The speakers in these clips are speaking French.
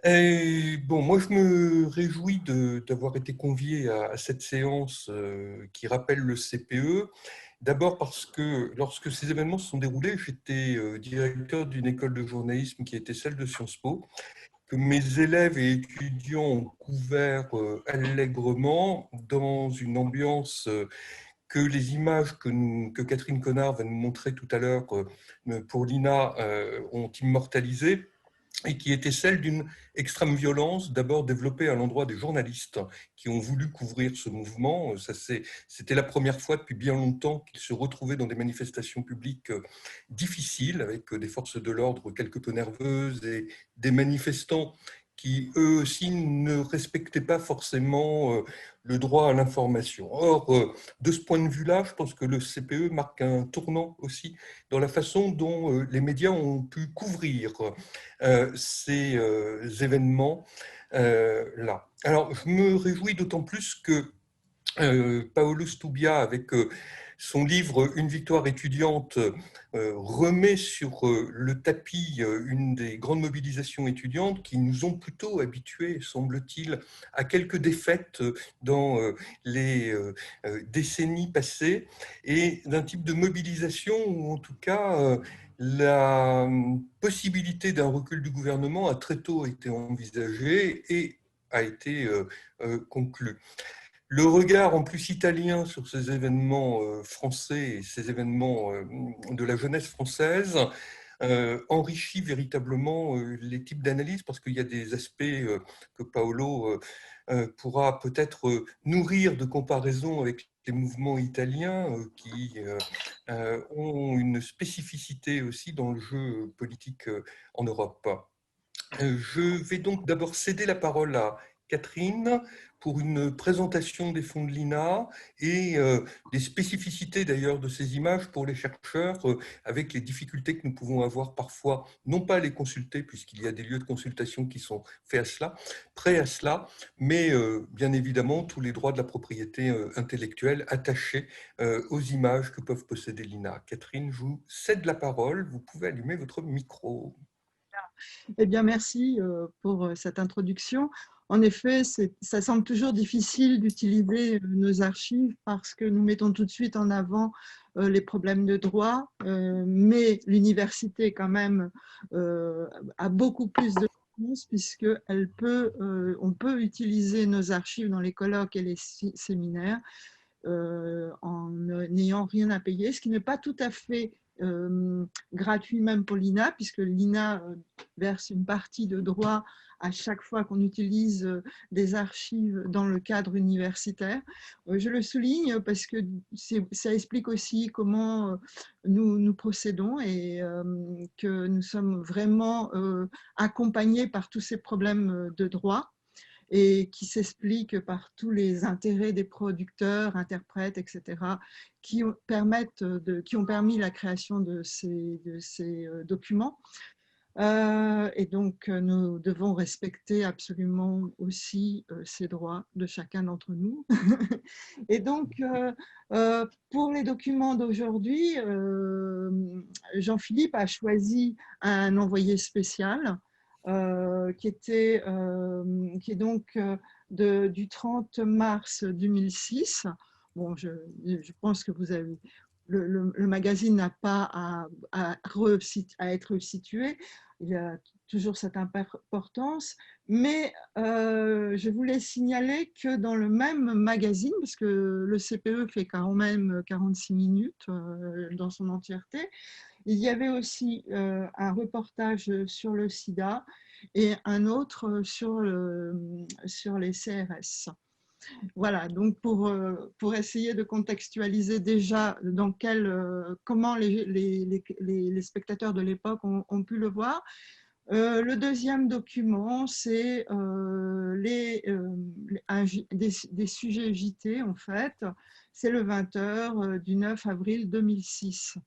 Et bon, moi, je me réjouis d'avoir été convié à cette séance qui rappelle le CPE. D'abord parce que lorsque ces événements se sont déroulés, j'étais directeur d'une école de journalisme qui était celle de Sciences Po, que mes élèves et étudiants ont couvert allègrement dans une ambiance que les images que Catherine Connard va nous montrer tout à l'heure pour l'INA ont immortalisé, et qui était celle d'une extrême violence, d'abord développée à l'endroit des journalistes qui ont voulu couvrir ce mouvement. C'était la première fois depuis bien longtemps qu'ils se retrouvaient dans des manifestations publiques difficiles, avec des forces de l'ordre quelque peu nerveuses et des manifestants qui, eux aussi, ne respectaient pas forcément le droit à l'information. Or, de ce point de vue-là, je pense que le CPE marque un tournant aussi dans la façon dont les médias ont pu couvrir ces événements là. Alors, je me réjouis d'autant plus que Paolo Stubia, avec son livre Une victoire étudiante, remet sur le tapis une des grandes mobilisations étudiantes qui nous ont plutôt habitués, semble-t-il, à quelques défaites dans les décennies passées, et d'un type de mobilisation où, en tout cas, la possibilité d'un recul du gouvernement a très tôt été envisagée et a été conclue. Le regard en plus italien sur ces événements français et ces événements de la jeunesse française enrichit véritablement les types d'analyse, parce qu'il y a des aspects que Paolo pourra peut-être nourrir de comparaisons avec les mouvements italiens qui ont une spécificité aussi dans le jeu politique en Europe. Je vais donc d'abord céder la parole à Catherine pour une présentation des fonds de l'INA et des spécificités d'ailleurs de ces images pour les chercheurs, avec les difficultés que nous pouvons avoir parfois, non pas à les consulter, puisqu'il y a des lieux de consultation qui sont faits à cela, prêts à cela, mais bien évidemment tous les droits de la propriété intellectuelle attachés aux images que peuvent posséder l'INA. Catherine, je vous cède la parole, vous pouvez allumer votre micro. Eh bien, merci pour cette introduction. En effet, ça semble toujours difficile d'utiliser nos archives parce que nous mettons tout de suite en avant les problèmes de droit, mais l'université quand même a beaucoup plus de chance puisqu'on peut utiliser nos archives dans les colloques et les séminaires en n'ayant rien à payer, ce qui n'est pas tout à fait gratuit même pour l'INA, puisque l'INA verse une partie de droit à chaque fois qu'on utilise des archives dans le cadre universitaire. Je le souligne parce que ça explique aussi comment nous procédons et que nous sommes vraiment accompagnés par tous ces problèmes de droit et qui s'explique par tous les intérêts des producteurs, interprètes, etc., qui ont permis la création de ces documents. Et donc, nous devons respecter absolument aussi ces droits de chacun d'entre nous. Et donc, pour les documents d'aujourd'hui, Jean-Philippe a choisi un envoyé spécial qui est donc du 30 mars 2006. Bon, je pense que vous avez le magazine n'a pas à être situé, il y a toujours cette importance, mais je voulais signaler que dans le même magazine, parce que le CPE fait quand même 46 minutes dans son entièreté, il y avait aussi un reportage sur le sida et un autre sur les CRS. Voilà, donc pour essayer de contextualiser déjà comment les spectateurs de l'époque ont pu le voir. Le deuxième document, c'est des sujets JT, en fait. C'est le 20h du 9 avril 2006.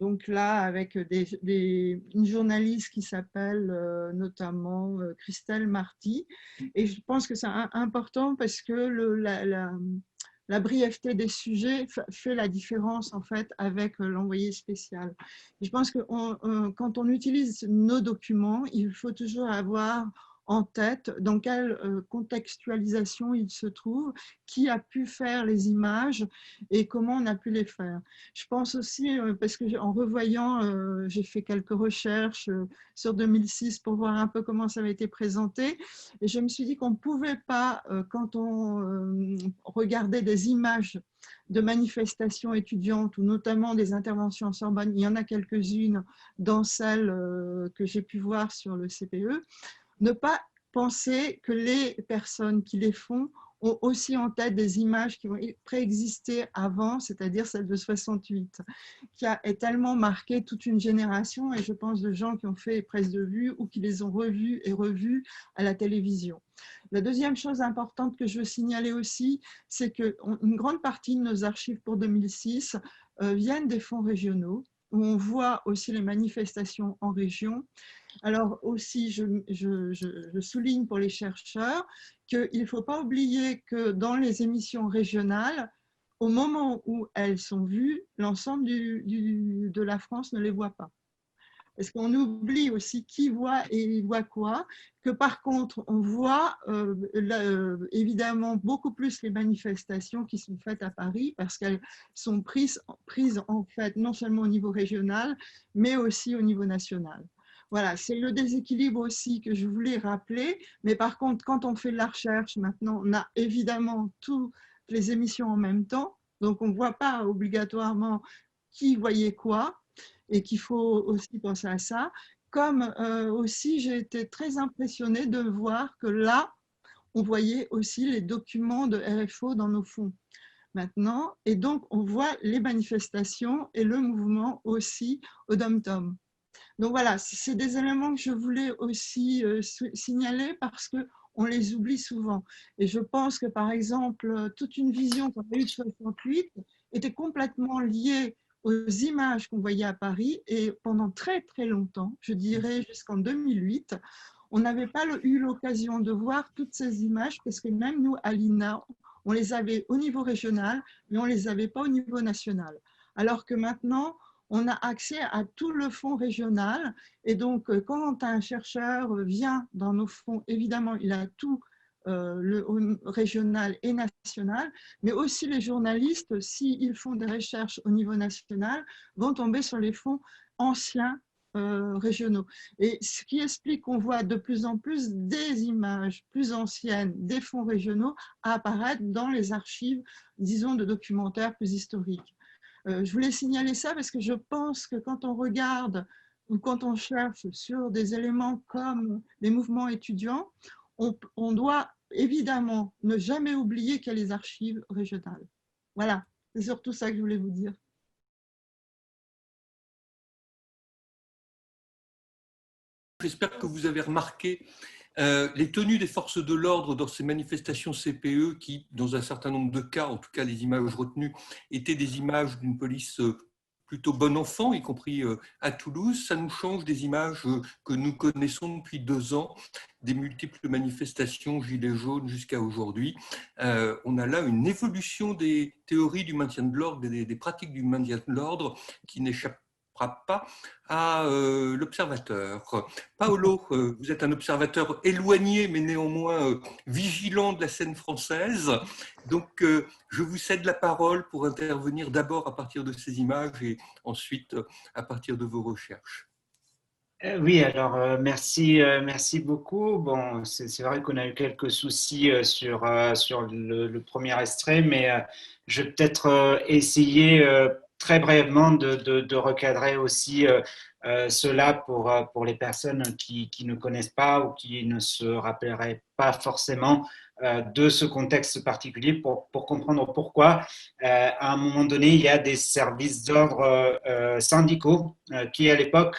Donc là, avec une journaliste qui s'appelle notamment Christelle Marty. Et je pense que c'est important parce que la brièveté des sujets fait la différence en fait avec l'envoyé spécial. Je pense que quand on utilise nos documents, il faut toujours avoir en tête dans quelle contextualisation il se trouve, qui a pu faire les images et comment on a pu les faire. Je pense aussi, parce que en revoyant, j'ai fait quelques recherches sur 2006 pour voir un peu comment ça avait été présenté, et je me suis dit qu'on ne pouvait pas, quand on regardait des images de manifestations étudiantes ou notamment des interventions en Sorbonne, il y en a quelques-unes dans celles que j'ai pu voir sur le CPE, ne pas penser que les personnes qui les font ont aussi en tête des images qui ont préexisté avant, c'est-à-dire celle de 68, qui a tellement marqué toute une génération, et je pense de gens qui ont fait presse de vue ou qui les ont revues et revues à la télévision. La deuxième chose importante que je veux signaler aussi, c'est qu'une grande partie de nos archives pour 2006 viennent des fonds régionaux, où on voit aussi les manifestations en région. Alors aussi, je souligne pour les chercheurs qu'il ne faut pas oublier que dans les émissions régionales, au moment où elles sont vues, l'ensemble de la France ne les voit pas. Parce qu'on oublie aussi qui voit et voit quoi, que par contre, on voit évidemment beaucoup plus les manifestations qui sont faites à Paris, parce qu'elles sont prises en fait non seulement au niveau régional, mais aussi au niveau national. Voilà, c'est le déséquilibre aussi que je voulais rappeler, mais par contre, quand on fait de la recherche, maintenant, on a évidemment toutes les émissions en même temps, donc on ne voit pas obligatoirement qui voyait quoi, et qu'il faut aussi penser à ça. Comme aussi, j'ai été très impressionnée de voir que là, on voyait aussi les documents de RFO dans nos fonds maintenant, et donc on voit les manifestations et le mouvement aussi au Dom-Tom. Donc voilà, c'est des éléments que je voulais aussi signaler parce qu'on les oublie souvent. Et je pense que par exemple, toute une vision qu'on a eue de 68 était complètement liée aux images qu'on voyait à Paris, et pendant très très longtemps, je dirais jusqu'en 2008, on n'avait pas eu l'occasion de voir toutes ces images parce que même nous, à l'INA, on les avait au niveau régional, mais on ne les avait pas au niveau national. Alors que maintenant, on a accès à tout le fonds régional, et donc quand un chercheur vient dans nos fonds, évidemment, il a tout le régional et national, mais aussi les journalistes, s'ils font des recherches au niveau national, vont tomber sur les fonds anciens régionaux. Et ce qui explique qu'on voit de plus en plus des images plus anciennes des fonds régionaux apparaître dans les archives, disons, de documentaires plus historiques. Je voulais signaler ça parce que je pense que quand on regarde ou quand on cherche sur des éléments comme les mouvements étudiants, on doit évidemment ne jamais oublier qu'il y a les archives régionales. Voilà, c'est surtout ça que je voulais vous dire. J'espère que vous avez remarqué les tenues des forces de l'ordre dans ces manifestations CPE qui, dans un certain nombre de cas, en tout cas les images retenues, étaient des images d'une police plutôt bon enfant, y compris à Toulouse. Ça nous change des images que nous connaissons depuis 2 ans, des multiples manifestations gilets jaunes jusqu'à aujourd'hui. On a là une évolution des théories du maintien de l'ordre, des pratiques du maintien de l'ordre qui n'échappent pas à l'observateur. Paolo, vous êtes un observateur éloigné, mais néanmoins vigilant de la scène française. Donc, je vous cède la parole pour intervenir d'abord à partir de ces images et ensuite à partir de vos recherches. Oui, alors merci beaucoup. Bon, c'est vrai qu'on a eu quelques soucis sur le premier extrait, mais je vais peut-être essayer très brièvement de recadrer aussi cela pour les personnes qui ne connaissent pas ou qui ne se rappelleraient pas forcément de ce contexte particulier pour comprendre pourquoi, à un moment donné, il y a des services d'ordre syndicaux qui, à l'époque,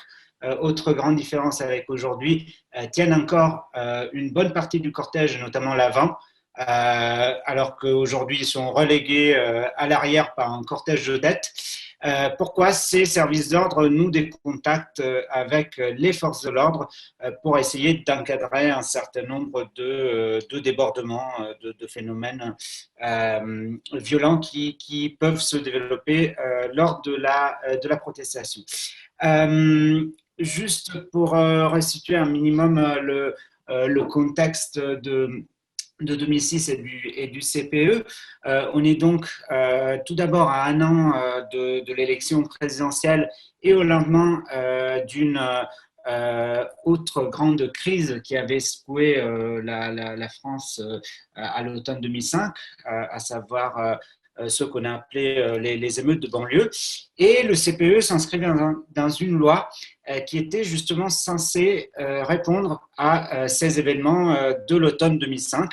autre grande différence avec aujourd'hui, tiennent encore une bonne partie du cortège, notamment l'avant, alors qu'aujourd'hui ils sont relégués à l'arrière par un cortège de tête. Pourquoi ces services d'ordre nouent des contacts avec les forces de l'ordre pour essayer d'encadrer un certain nombre de débordements, de phénomènes violents qui peuvent se développer lors de la protestation. Juste pour restituer un minimum le contexte de 2006 et du CPE. On est donc tout d'abord à un an de l'élection présidentielle et au lendemain d'une autre grande crise qui avait secoué la France à l'automne 2005, à savoir ce qu'on a appelé les émeutes de banlieue. Et le CPE s'inscrivait dans une loi qui était justement censée répondre à ces événements de l'automne 2005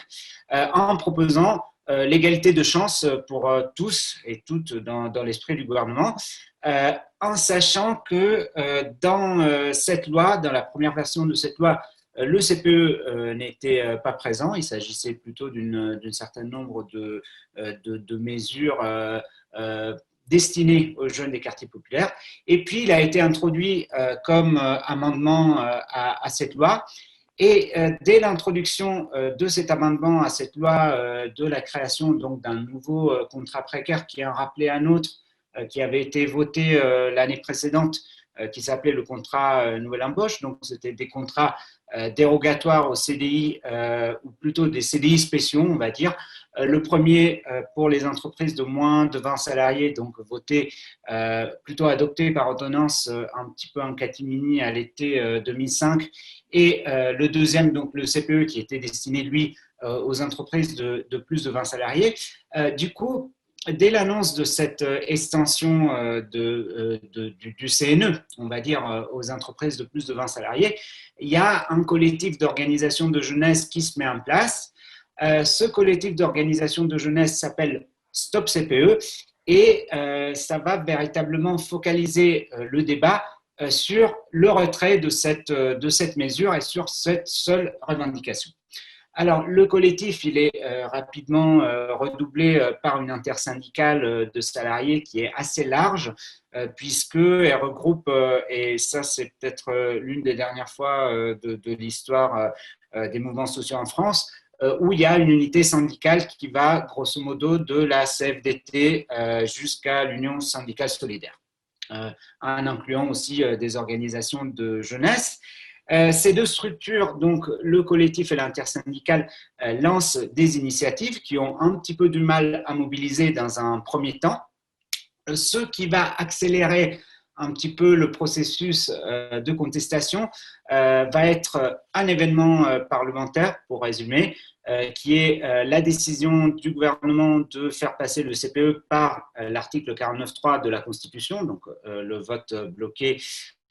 en proposant l'égalité de chance pour tous et toutes dans l'esprit du gouvernement, en sachant que dans cette loi, dans la première version de cette loi, le CPE n'était pas présent. Il s'agissait plutôt d'un certain nombre de mesures destinées aux jeunes des quartiers populaires. Et puis, il a été introduit comme amendement à cette loi. Et dès l'introduction de cet amendement à cette loi de la création donc d'un nouveau contrat précaire qui a rappelé un autre qui avait été voté l'année précédente, qui s'appelait le contrat nouvelle embauche. Donc, c'était des contrats dérogatoires au CDI, ou plutôt des CDI spéciaux, on va dire. Le premier pour les entreprises de moins de 20 salariés, donc voté, plutôt adopté par ordonnance un petit peu en catimini à l'été 2005. Et le deuxième, donc le CPE, qui était destiné, lui, aux entreprises de plus de 20 salariés. Du coup, dès l'annonce de cette extension du CNE, on va dire, aux entreprises de plus de 20 salariés, il y a un collectif d'organisation de jeunesse qui se met en place. Ce collectif d'organisation de jeunesse s'appelle Stop CPE et ça va véritablement focaliser le débat sur le retrait de cette mesure et sur cette seule revendication. Alors, le collectif, il est rapidement redoublé par une intersyndicale de salariés qui est assez large, puisqu'elle regroupe, et ça c'est peut-être l'une des dernières fois de l'histoire des mouvements sociaux en France, où il y a une unité syndicale qui va grosso modo de la CFDT jusqu'à l'Union syndicale solidaire, en incluant aussi des organisations de jeunesse. Ces deux structures, donc le collectif et l'intersyndicale, lancent des initiatives qui ont un petit peu du mal à mobiliser dans un premier temps, ce qui va accélérer un petit peu le processus de contestation, va être un événement parlementaire, pour résumer, qui est la décision du gouvernement de faire passer le CPE par l'article 49.3 de la Constitution, donc le vote bloqué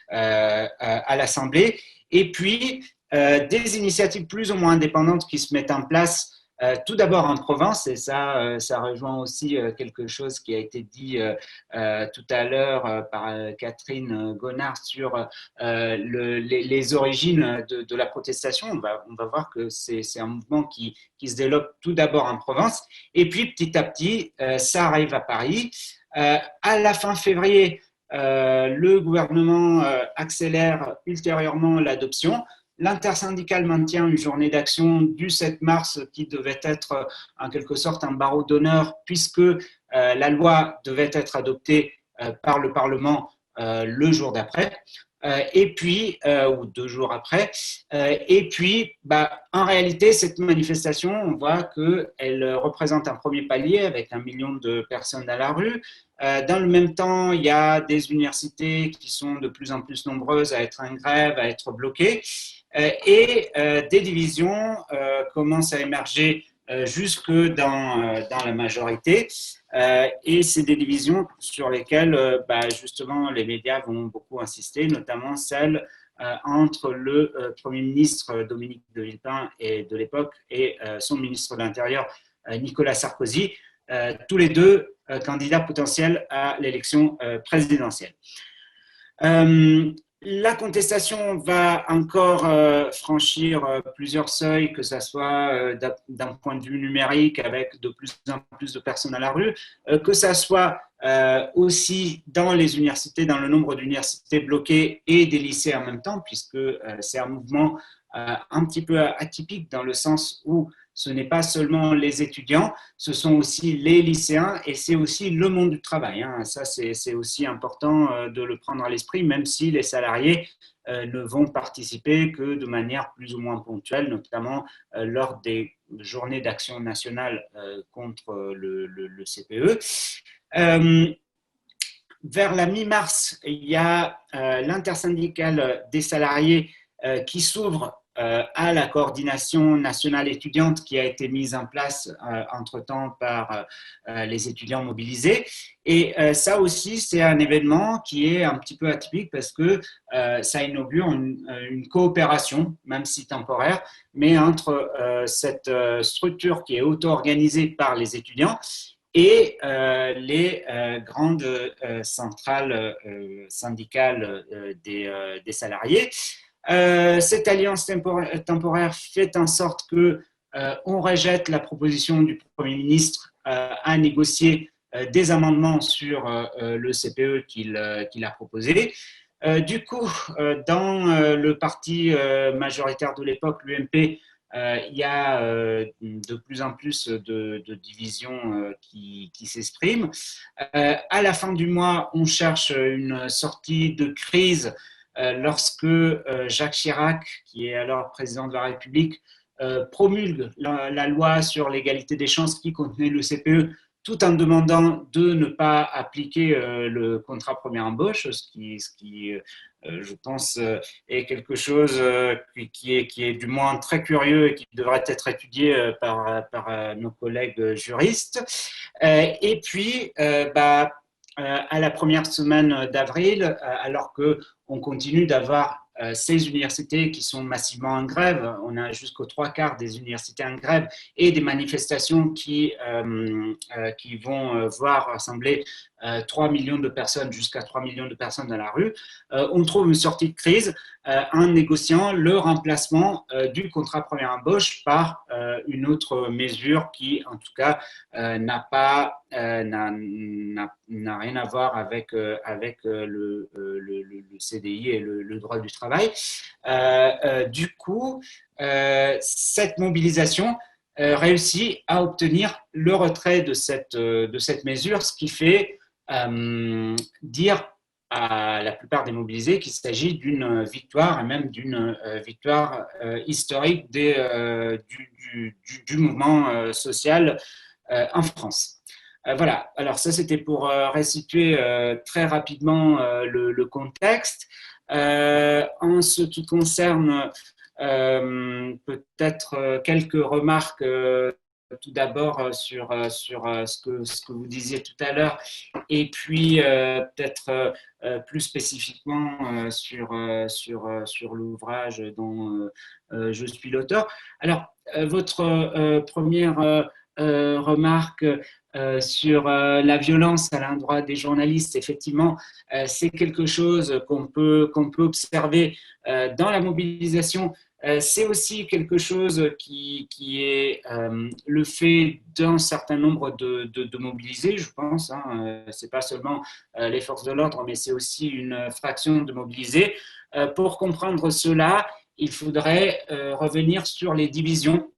à l'Assemblée, et puis des initiatives plus ou moins indépendantes qui se mettent en place tout d'abord en Provence, et ça rejoint aussi quelque chose qui a été dit tout à l'heure par Catherine Gonard sur les origines de la protestation. On va voir que c'est un mouvement qui se développe tout d'abord en Provence, et puis petit à petit, ça arrive à Paris. À la fin février, le gouvernement accélère ultérieurement l'adoption. L'intersyndicale maintient une journée d'action du 7 mars qui devait être en quelque sorte un barreau d'honneur puisque la loi devait être adoptée par le Parlement le jour d'après. Et puis, ou 2 jours après. Et puis, en réalité, cette manifestation, on voit qu'elle représente un premier palier avec 1 million de personnes dans la rue. Dans le même temps, il y a des universités qui sont de plus en plus nombreuses à être en grève, à être bloquées. Et des divisions commencent à émerger jusque dans la majorité. Et c'est des divisions sur lesquelles justement les médias vont beaucoup insister, notamment celle entre le Premier ministre Dominique de Villepin de l'époque et son ministre de l'Intérieur Nicolas Sarkozy, tous les deux candidats potentiels à l'élection présidentielle. La contestation va encore franchir plusieurs seuils, que ce soit d'un point de vue numérique avec de plus en plus de personnes à la rue, que ce soit aussi dans les universités, dans le nombre d'universités bloquées et des lycées en même temps, puisque c'est un mouvement un petit peu atypique dans le sens où ce n'est pas seulement les étudiants, ce sont aussi les lycéens et c'est aussi le monde du travail. Hein. Ça, c'est aussi important de le prendre à l'esprit, même si les salariés ne vont participer que de manière plus ou moins ponctuelle, notamment lors des journées d'action nationale contre le CPE. Vers la mi-mars, il y a l'intersyndicale des salariés qui s'ouvre à la coordination nationale étudiante qui a été mise en place entre-temps par les étudiants mobilisés. Et ça aussi, c'est un événement qui est un petit peu atypique parce que ça inaugure une coopération, même si temporaire, mais entre cette structure qui est auto-organisée par les étudiants et les grandes centrales syndicales des salariés. Cette alliance temporaire fait en sorte que on rejette la proposition du Premier ministre à négocier des amendements sur le CPE qu'il a proposé. Du coup, dans le parti majoritaire de l'époque, l'UMP, il y a de plus en plus de divisions qui s'expriment. À la fin du mois, on cherche une sortie de crise lorsque Jacques Chirac, qui est alors président de la République, promulgue la loi sur l'égalité des chances qui contenait le CPE, tout en demandant de ne pas appliquer le contrat première embauche, ce qui je pense, est quelque chose qui est du moins très curieux et qui devrait être étudié par nos collègues juristes. Et puis, à la première semaine d'avril, alors qu'on continue d'avoir ces universités qui sont massivement en grève, on a jusqu'aux 3/4 des universités en grève et des manifestations qui vont voir rassembler 3 millions de personnes, jusqu'à 3 millions de personnes dans la rue, on trouve une sortie de crise en négociant le remplacement du contrat première embauche par une autre mesure qui, en tout cas, n'a rien à voir avec le CDI et le droit du travail. Du coup, cette mobilisation réussit à obtenir le retrait de cette mesure, ce qui fait dire à la plupart des mobilisés qu'il s'agit d'une victoire et même d'une victoire historique du mouvement social en France. Voilà, alors ça c'était pour restituer très rapidement le contexte. En ce qui concerne peut-être quelques remarques tout d'abord sur ce que vous disiez tout à l'heure et puis peut-être plus spécifiquement sur l'ouvrage dont je suis l'auteur. Alors, votre première remarque sur la violence à l'endroit des journalistes, effectivement, c'est quelque chose qu'on peut observer dans la mobilisation. C'est aussi quelque chose qui est le fait d'un certain nombre de mobilisés, je pense. Hein. Ce n'est pas seulement les forces de l'ordre, mais c'est aussi une fraction de mobilisés. Pour comprendre cela, il faudrait revenir sur les divisions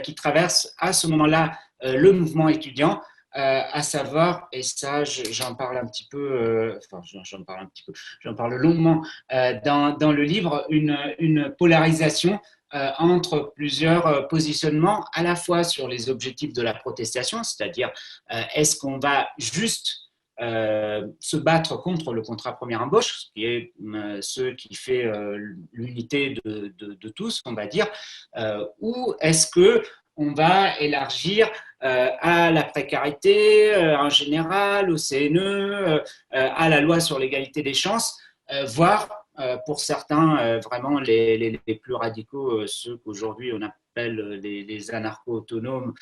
qui traversent à ce moment-là le mouvement étudiant, à savoir, et ça j'en parle un petit peu, j'en parle longuement dans le livre, une polarisation entre plusieurs positionnements, à la fois sur les objectifs de la protestation, c'est-à-dire est-ce qu'on va juste se battre contre le contrat première embauche, ce qui est ce qui fait l'unité de tous, on va dire, ou est-ce que on va élargir à la précarité en général, au CNE, à la loi sur l'égalité des chances, voire pour certains vraiment les plus radicaux, ceux qu'aujourd'hui on appelle les anarcho-autonomes,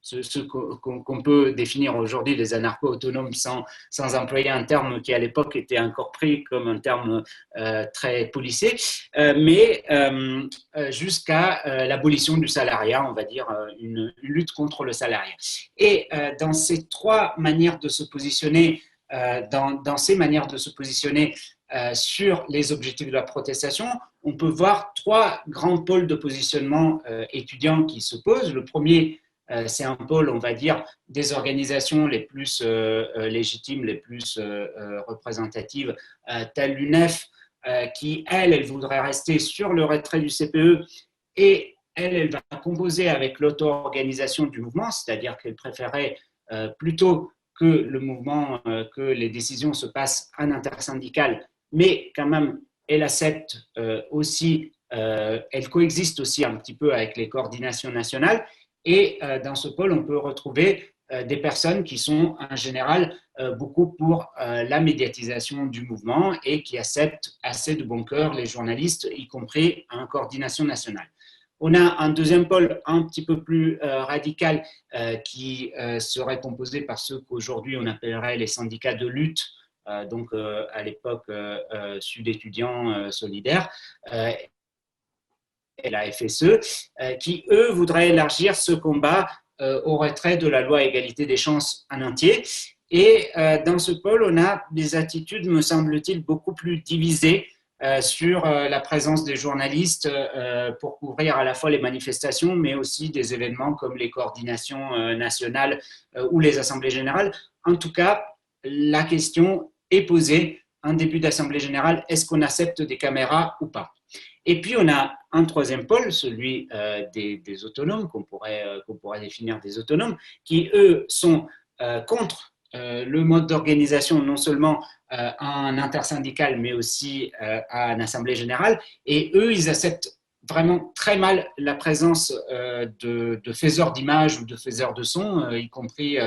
ce qu'on peut définir aujourd'hui les anarcho-autonomes sans employer un terme qui à l'époque était encore pris comme un terme très policé, mais jusqu'à l'abolition du salariat, on va dire une lutte contre le salariat. Et dans ces trois manières de se positionner, dans ces manières de se positionner sur les objectifs de la protestation, on peut voir trois grands pôles de positionnement étudiants qui se posent. Le premier, c'est un pôle, on va dire, des organisations les plus légitimes, les plus représentatives, telles l'UNEF, qui, elle voudrait rester sur le retrait du CPE et elle va composer avec l'auto-organisation du mouvement, c'est-à-dire qu'elle préférait plutôt que le mouvement, que les décisions se passent en intersyndical, mais quand même, elle accepte aussi, elle coexiste aussi un petit peu avec les coordinations nationales. Et dans ce pôle, on peut retrouver des personnes qui sont en général beaucoup pour la médiatisation du mouvement et qui acceptent assez de bon cœur les journalistes, y compris en coordination nationale. On a un deuxième pôle un petit peu plus radical qui serait composé par ceux qu'aujourd'hui on appellerait les syndicats de lutte, donc à l'époque Sud étudiants solidaires, et la FSE, qui eux voudraient élargir ce combat au retrait de la loi égalité des chances en entier. Et dans ce pôle, on a des attitudes, me semble-t-il, beaucoup plus divisées sur la présence des journalistes pour couvrir à la fois les manifestations, mais aussi des événements comme les coordinations nationales ou les assemblées générales. En tout cas, la question est posée en début d'assemblée générale, est-ce qu'on accepte des caméras ou pas? Et puis, on a un troisième pôle, celui des autonomes, qu'on pourrait définir des autonomes, qui, eux, sont contre le mode d'organisation, non seulement en intersyndical, mais aussi en assemblée générale. Et eux, ils acceptent vraiment très mal la présence de faiseurs d'images ou de faiseurs de son, y compris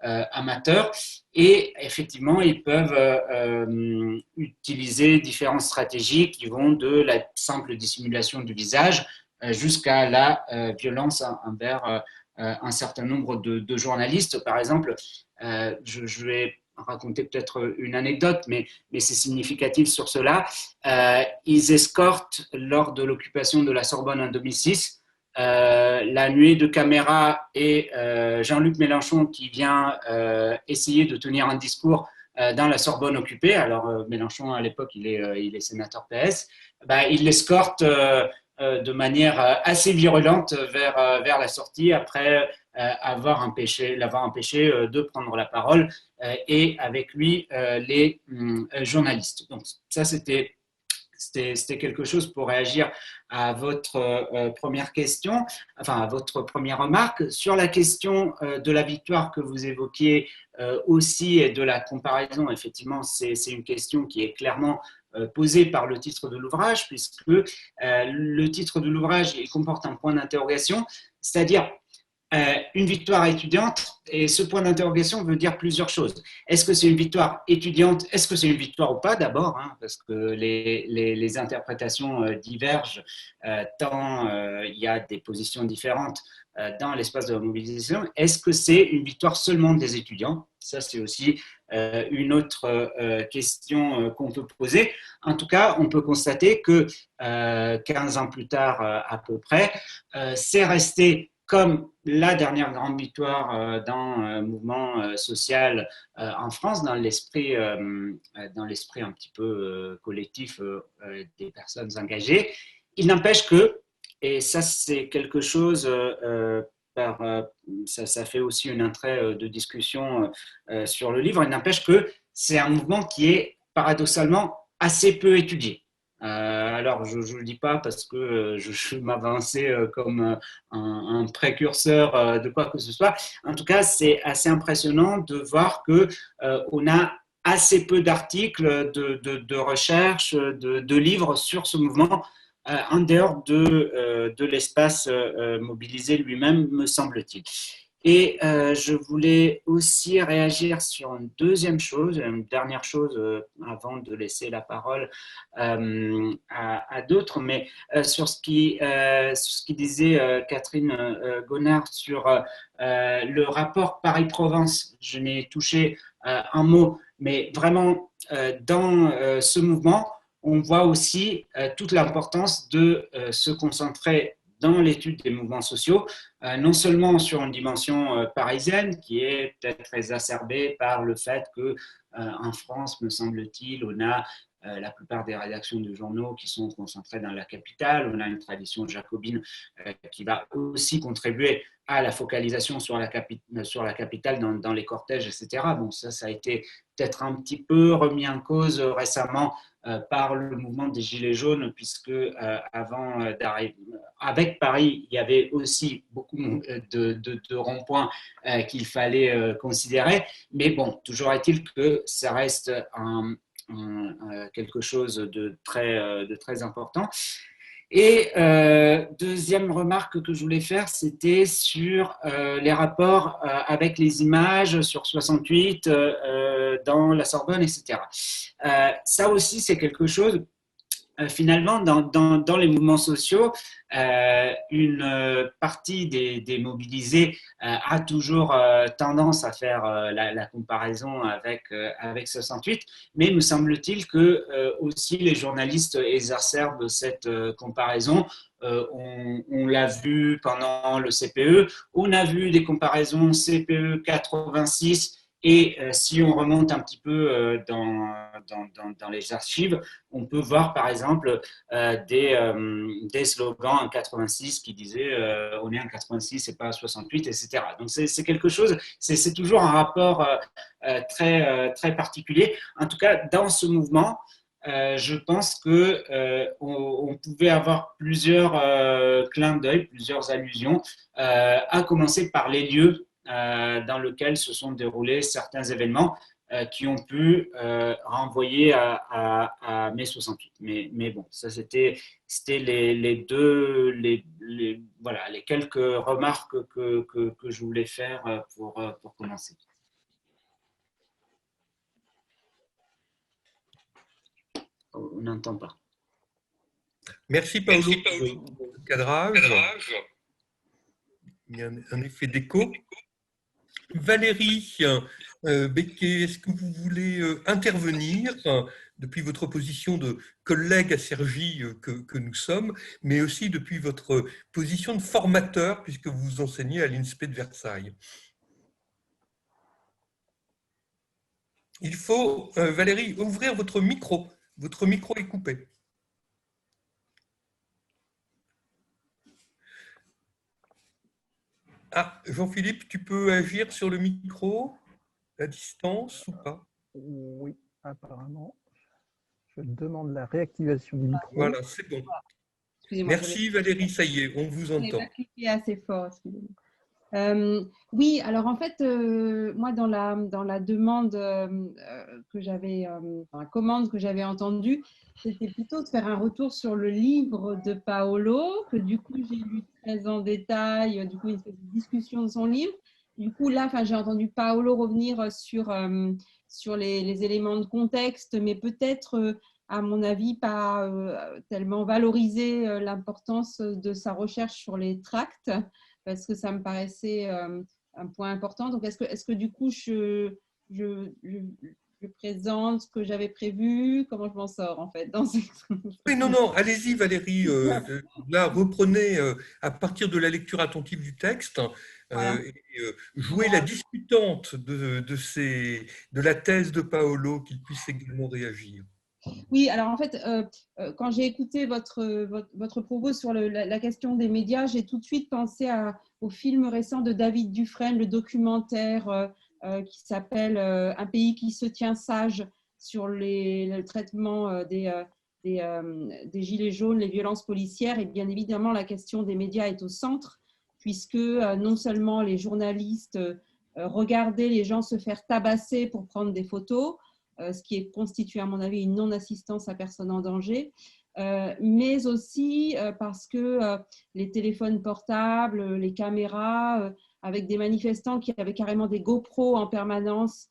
amateurs. Et effectivement, ils peuvent utiliser différentes stratégies qui vont de la simple dissimulation du visage jusqu'à la violence envers un certain nombre de journalistes. Par exemple, je vais raconter peut-être une anecdote, mais c'est significatif sur cela. Ils escortent, lors de l'occupation de la Sorbonne en 2006, la nuée de caméras et Jean-Luc Mélenchon qui vient essayer de tenir un discours dans la Sorbonne occupée. Alors Mélenchon, à l'époque, il est sénateur PS. Il l'escorte de manière assez virulente vers la sortie après l'avoir empêché de prendre la parole et avec lui les journalistes. Donc ça, c'était quelque chose pour réagir à votre première question, enfin à votre première remarque. Sur la question de la victoire que vous évoquiez aussi et de la comparaison, effectivement, c'est une question qui est clairement posée par le titre de l'ouvrage, puisque le titre de l'ouvrage comporte un point d'interrogation, c'est-à-dire une victoire étudiante, et ce point d'interrogation veut dire plusieurs choses. Est-ce que c'est une victoire étudiante? Est-ce que c'est une victoire ou pas d'abord, parce que les interprétations divergent, tant il y a des positions différentes dans l'espace de la mobilisation. Est-ce que c'est une victoire seulement des étudiants? Ça, c'est aussi une autre question qu'on peut poser. En tout cas, on peut constater que 15 ans plus tard, à peu près, c'est resté comme la dernière grande victoire d'un mouvement social en France, dans l'esprit un petit peu collectif des personnes engagées. Il n'empêche que, et ça c'est quelque chose, ça fait aussi une entrée de discussion sur le livre, il n'empêche que c'est un mouvement qui est paradoxalement assez peu étudié. Alors, je ne le dis pas parce que je m'avançais comme un précurseur de quoi que ce soit. En tout cas, c'est assez impressionnant de voir qu'on a assez peu d'articles, de recherches, de livres sur ce mouvement en dehors de l'espace mobilisé lui-même, me semble-t-il. Et je voulais aussi réagir sur une deuxième chose, une dernière chose avant de laisser la parole à d'autres, mais sur ce qui disait Catherine Gonard sur le rapport Paris-Provence. Je n'ai touché un mot, mais vraiment dans ce mouvement, on voit aussi toute l'importance de se concentrer dans l'étude des mouvements sociaux, non seulement sur une dimension parisienne qui est peut-être exacerbée par le fait que en France, me semble-t-il, on a la plupart des rédactions de journaux qui sont concentrées dans la capitale. On a une tradition jacobine qui va aussi contribuer à la focalisation sur la capitale dans les cortèges, etc. Bon, ça a été peut-être un petit peu remis en cause récemment par le mouvement des Gilets jaunes, puisque avant d'arriver avec Paris, il y avait aussi beaucoup de ronds-points qu'il fallait considérer. Mais bon, toujours est-il que ça reste quelque chose de très important. Et deuxième remarque que je voulais faire, c'était sur les rapports avec les images sur 68 dans la Sorbonne, etc. Ça aussi, c'est quelque chose finalement, dans les mouvements sociaux, une partie des mobilisés a toujours tendance à faire la comparaison avec 68, mais me semble-t-il que aussi les journalistes exacerbent cette comparaison. On l'a vu pendant le CPE, on a vu des comparaisons CPE 86. Et si on remonte un petit peu dans les archives, on peut voir par exemple des slogans en 86 qui disaient on est en 86 et pas en 68, etc. Donc c'est quelque chose, c'est toujours un rapport très particulier. En tout cas, dans ce mouvement, je pense qu'on pouvait avoir plusieurs clins d'œil, plusieurs allusions, à commencer par les lieux dans lesquels se sont déroulés certains événements qui ont pu renvoyer à mai 68. Mais bon, ça c'était les quelques remarques que je voulais faire pour commencer. On n'entend pas. Merci Paolo pour le cadrage. Il y a un effet d'écho. Valérie Becquet, est-ce que vous voulez intervenir depuis votre position de collègue à Cergy que nous sommes, mais aussi depuis votre position de formateur, puisque vous enseignez à l'INSPE de Versailles? Il faut, Valérie, ouvrir votre micro. Votre micro est coupé. Ah, Jean-Philippe, tu peux agir sur le micro à distance ou pas? Oui, apparemment. Je demande la réactivation du micro. Voilà, c'est bon. Merci Valérie, ça y est, on vous entend. Je n'ai pas cliqué assez fort, excusez-moi. Oui, alors en fait, moi dans la demande que j'avais, dans la commande que j'avais entendue, c'était plutôt de faire un retour sur le livre de Paolo, que du coup j'ai lu très en détail, du coup une discussion de son livre. Du coup là, j'ai entendu Paolo revenir sur les éléments de contexte, mais peut-être à mon avis, pas tellement valoriser l'importance de sa recherche sur les tracts, parce que ça me paraissait un point important. Donc, est-ce que du coup, je présente ce que j'avais prévu? Comment je m'en sors, en fait, dans ces... Oui, non, allez-y Valérie. Là, reprenez à partir de la lecture attentive du texte, Voilà. et jouez la discutante de la thèse de Paolo, qu'il puisse également réagir. Oui, alors en fait, quand j'ai écouté votre propos sur la question des médias, j'ai tout de suite pensé au film récent de David Dufresne, le documentaire qui s'appelle Un pays qui se tient sage, sur le traitement des gilets jaunes, les violences policières. Et bien évidemment, la question des médias est au centre, puisque non seulement les journalistes regardaient les gens se faire tabasser pour prendre des photos, ce qui est constitué à mon avis une non-assistance à personne en danger, mais aussi parce que les téléphones portables, les caméras avec des manifestants qui avaient carrément des GoPro en permanence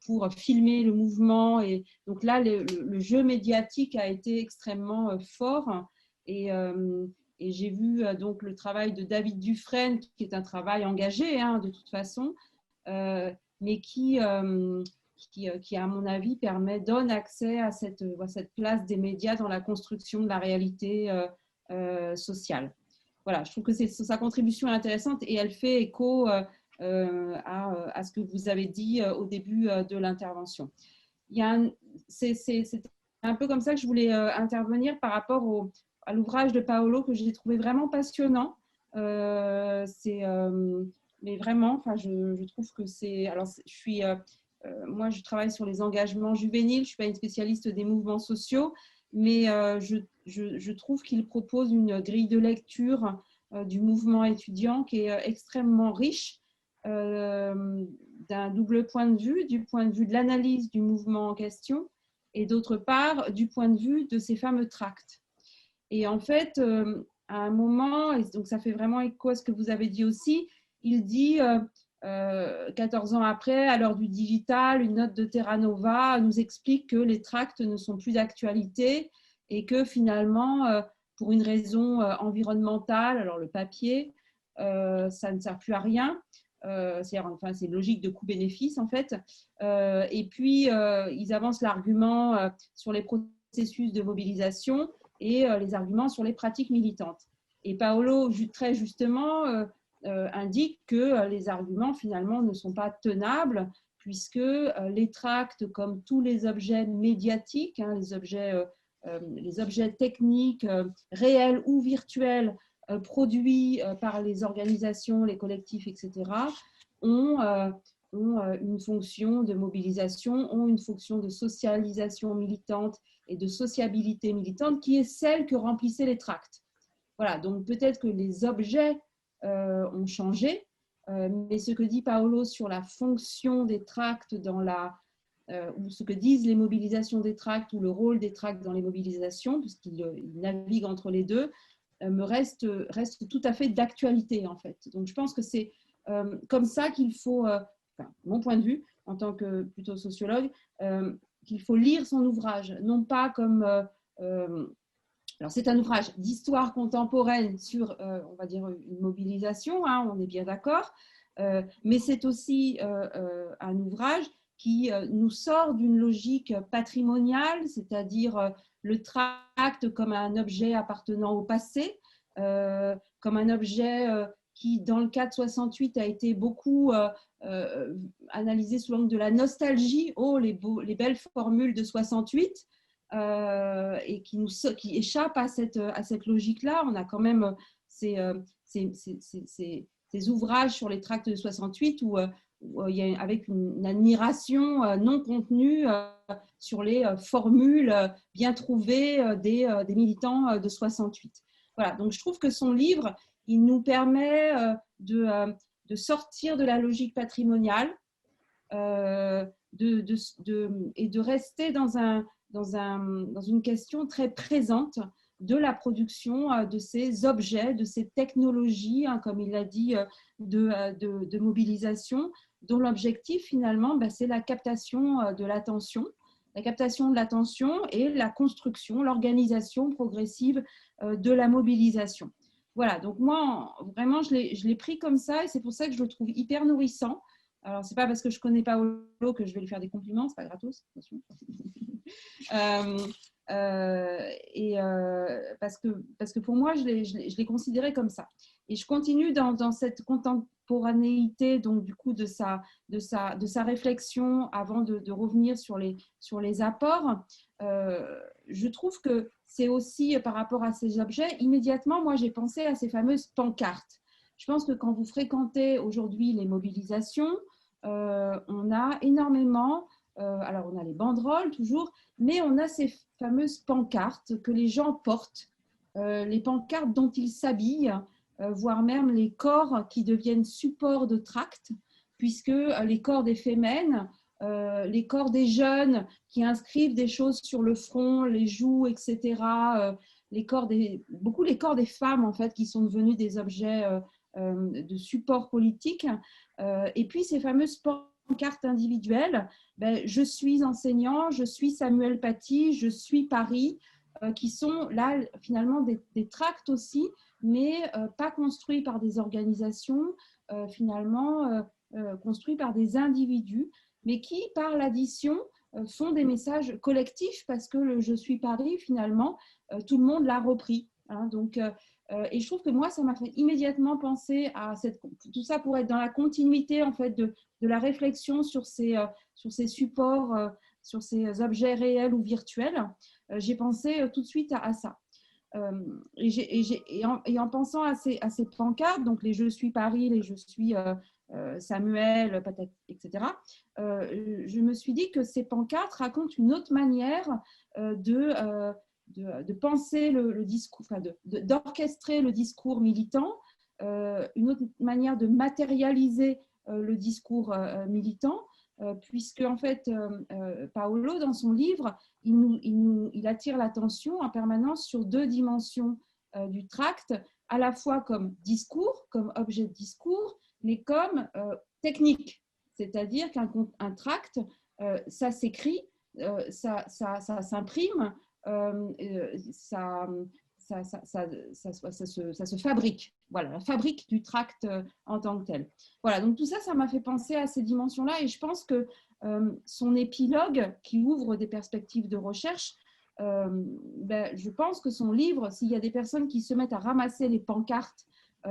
pour filmer le mouvement. Et donc là, le jeu médiatique a été extrêmement fort. Et j'ai vu donc le travail de David Dufresne, qui est un travail engagé de toute façon, mais qui, à mon avis, donne accès à cette place des médias dans la construction de la réalité sociale. Voilà, je trouve que sa contribution est intéressante et elle fait écho à ce que vous avez dit au début de l'intervention. C'est un peu comme ça que je voulais intervenir par rapport à l'ouvrage de Paolo que j'ai trouvé vraiment passionnant. Mais vraiment, je trouve que c'est… Alors, moi, je travaille sur les engagements juvéniles, je ne suis pas une spécialiste des mouvements sociaux, mais je trouve qu'il propose une grille de lecture du mouvement étudiant qui est extrêmement riche, d'un double point de vue, du point de vue de l'analyse du mouvement en question et d'autre part du point de vue de ces fameux tracts. Et en fait, à un moment, et donc ça fait vraiment écho à ce que vous avez dit aussi, il dit 14 ans après, à l'heure du digital, une note de Terra Nova nous explique que les tracts ne sont plus d'actualité et que finalement, pour une raison environnementale, alors le papier, ça ne sert plus à rien. C'est une logique de coût-bénéfice en fait. Et puis, ils avancent l'argument sur les processus de mobilisation et les arguments sur les pratiques militantes. Et Paolo, très justement, indique que les arguments finalement ne sont pas tenables puisque les tracts, comme tous les objets médiatiques, les objets techniques réels ou virtuels produits par les organisations, les collectifs, etc., ont une fonction de mobilisation, ont une fonction de socialisation militante et de sociabilité militante qui est celle que remplissaient les tracts. Voilà, donc peut-être que les objets ont changé, mais ce que dit Paolo sur la fonction des tracts ou ce que disent les mobilisations des tracts ou le rôle des tracts dans les mobilisations, puisqu'il navigue entre les deux, me reste tout à fait d'actualité en fait. Donc je pense que c'est comme ça qu'il faut, mon point de vue en tant que plutôt sociologue, qu'il faut lire son ouvrage, non pas comme… alors c'est un ouvrage d'histoire contemporaine sur, on va dire, une mobilisation, on est bien d'accord, mais c'est aussi un ouvrage qui nous sort d'une logique patrimoniale, c'est-à-dire le tract comme un objet appartenant au passé, comme un objet qui, dans le cas de 68, a été beaucoup analysé sous l'angle de la nostalgie, les belles formules de 68, et qui échappe à cette logique-là. On a quand même ces ouvrages sur les tracts de 68 où il y a avec une admiration non contenue sur les formules bien trouvées des militants de 68. Voilà, donc je trouve que son livre, il nous permet de sortir de la logique patrimoniale et de rester dans une question très présente de la production de ces objets, de ces technologies, comme il l'a dit, de mobilisation, dont l'objectif finalement, c'est la captation de l'attention et la construction, l'organisation progressive de la mobilisation. Voilà, donc moi, vraiment, je l'ai pris comme ça et c'est pour ça que je le trouve hyper nourrissant. Alors, ce n'est pas parce que je ne connais pas Paolo que je vais lui faire des compliments, ce n'est pas gratos, attention. Parce que pour moi, je l'ai considéré comme ça. Et je continue dans cette contemporanéité, donc du coup, de sa réflexion avant de revenir sur les apports. Je trouve que c'est aussi par rapport à ces objets, immédiatement, moi, j'ai pensé à ces fameuses pancartes. Je pense que quand vous fréquentez aujourd'hui les mobilisations, on a énormément, alors on a les banderoles toujours, mais on a ces fameuses pancartes que les gens portent, les pancartes dont ils s'habillent, voire même les corps qui deviennent support de tracts, puisque les corps des femmes, les corps des jeunes qui inscrivent des choses sur le front, les joues, etc., beaucoup les corps des femmes en fait qui sont devenus des objets de support politique. Et puis ces fameuses pancartes individuelles, je suis enseignant, je suis Samuel Paty, je suis Paris, qui sont là finalement des tracts aussi, mais pas construits par des organisations, finalement construits par des individus, mais qui, par l'addition, font des messages collectifs parce que le Je suis Paris, finalement, tout le monde l'a repris. Hein, donc, et je trouve que moi, ça m'a fait immédiatement penser à tout ça pour être dans la continuité en fait, de la réflexion sur ces supports, sur ces objets réels ou virtuels. J'ai pensé tout de suite à ça. Et en pensant à ces pancartes, donc les Je suis Paris, les Je suis Samuel, etc., je me suis dit que ces pancartes racontent une autre manière de penser le discours, enfin d'orchestrer le discours militant, une autre manière de matérialiser le discours militant, puisque en fait, Paolo, dans son livre, il attire l'attention en permanence sur deux dimensions du tract, à la fois comme discours, comme objet de discours, mais comme technique. C'est-à-dire qu'un tract, ça s'écrit, ça s'imprime, ça se fabrique. Voilà, la fabrique du tract en tant que tel. Voilà, donc tout ça, ça m'a fait penser à ces dimensions-là et je pense que son épilogue, qui ouvre des perspectives de recherche, je pense que son livre, s'il y a des personnes qui se mettent à ramasser les pancartes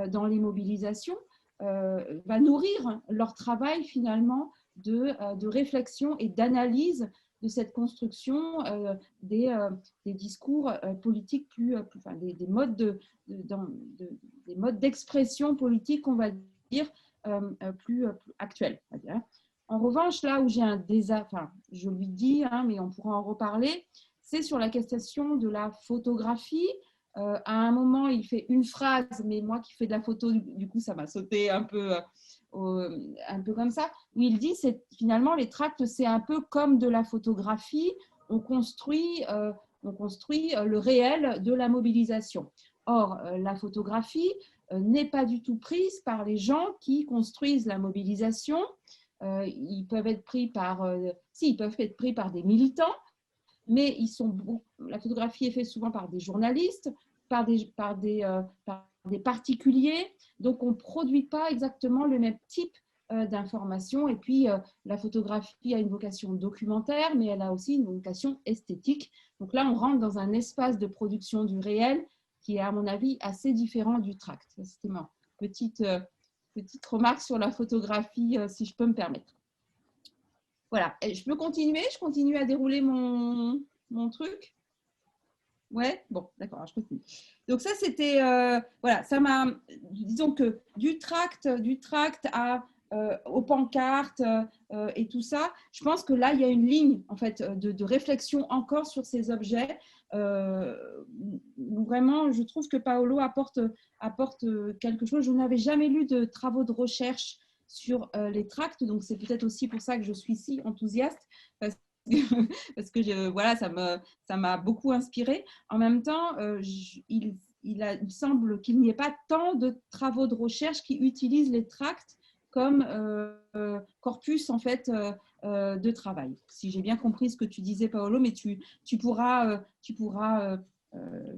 dans les mobilisations, va nourrir leur travail finalement de réflexion et d'analyse de cette construction des discours politiques enfin, des modes d'expression politique, on va dire, plus actuels. En revanche, là où j'ai un désaccord, enfin, je lui dis, hein, mais on pourra en reparler, c'est sur la question de la photographie. À un moment, il fait une phrase, mais moi qui fais de la photo, du coup, ça m'a sauté un peu comme ça, où il dit, finalement, les tracts, c'est un peu comme de la photographie, on construit le réel de la mobilisation. Or, la photographie n'est pas du tout prise par les gens qui construisent la mobilisation. Ils peuvent être pris ils peuvent être pris par des militants, mais la photographie est faite souvent par des journalistes, par des particuliers, donc on ne produit pas exactement le même type d'information. Et puis, la photographie a une vocation documentaire, mais elle a aussi une vocation esthétique. Donc là, on rentre dans un espace de production du réel qui est, à mon avis, assez différent du tract. C'était ma petite remarque sur la photographie, si je peux me permettre. Voilà, je peux continuer? Je continue à dérouler mon truc? Ouais, bon, d'accord, je continue. Donc ça, c'était, voilà, ça m'a, disons que du tract aux pancartes et tout ça, je pense que là, il y a une ligne, en fait, de réflexion encore sur ces objets. Vraiment, je trouve que Paolo apporte quelque chose. Je n'avais jamais lu de travaux de recherche sur les tracts, donc c'est peut-être aussi pour ça que je suis si enthousiaste, parce que voilà, ça m'a beaucoup inspirée. En même temps, il semble qu'il n'y ait pas tant de travaux de recherche qui utilisent les tracts comme corpus en fait, de travail. Si j'ai bien compris ce que tu disais, Paolo, mais tu pourras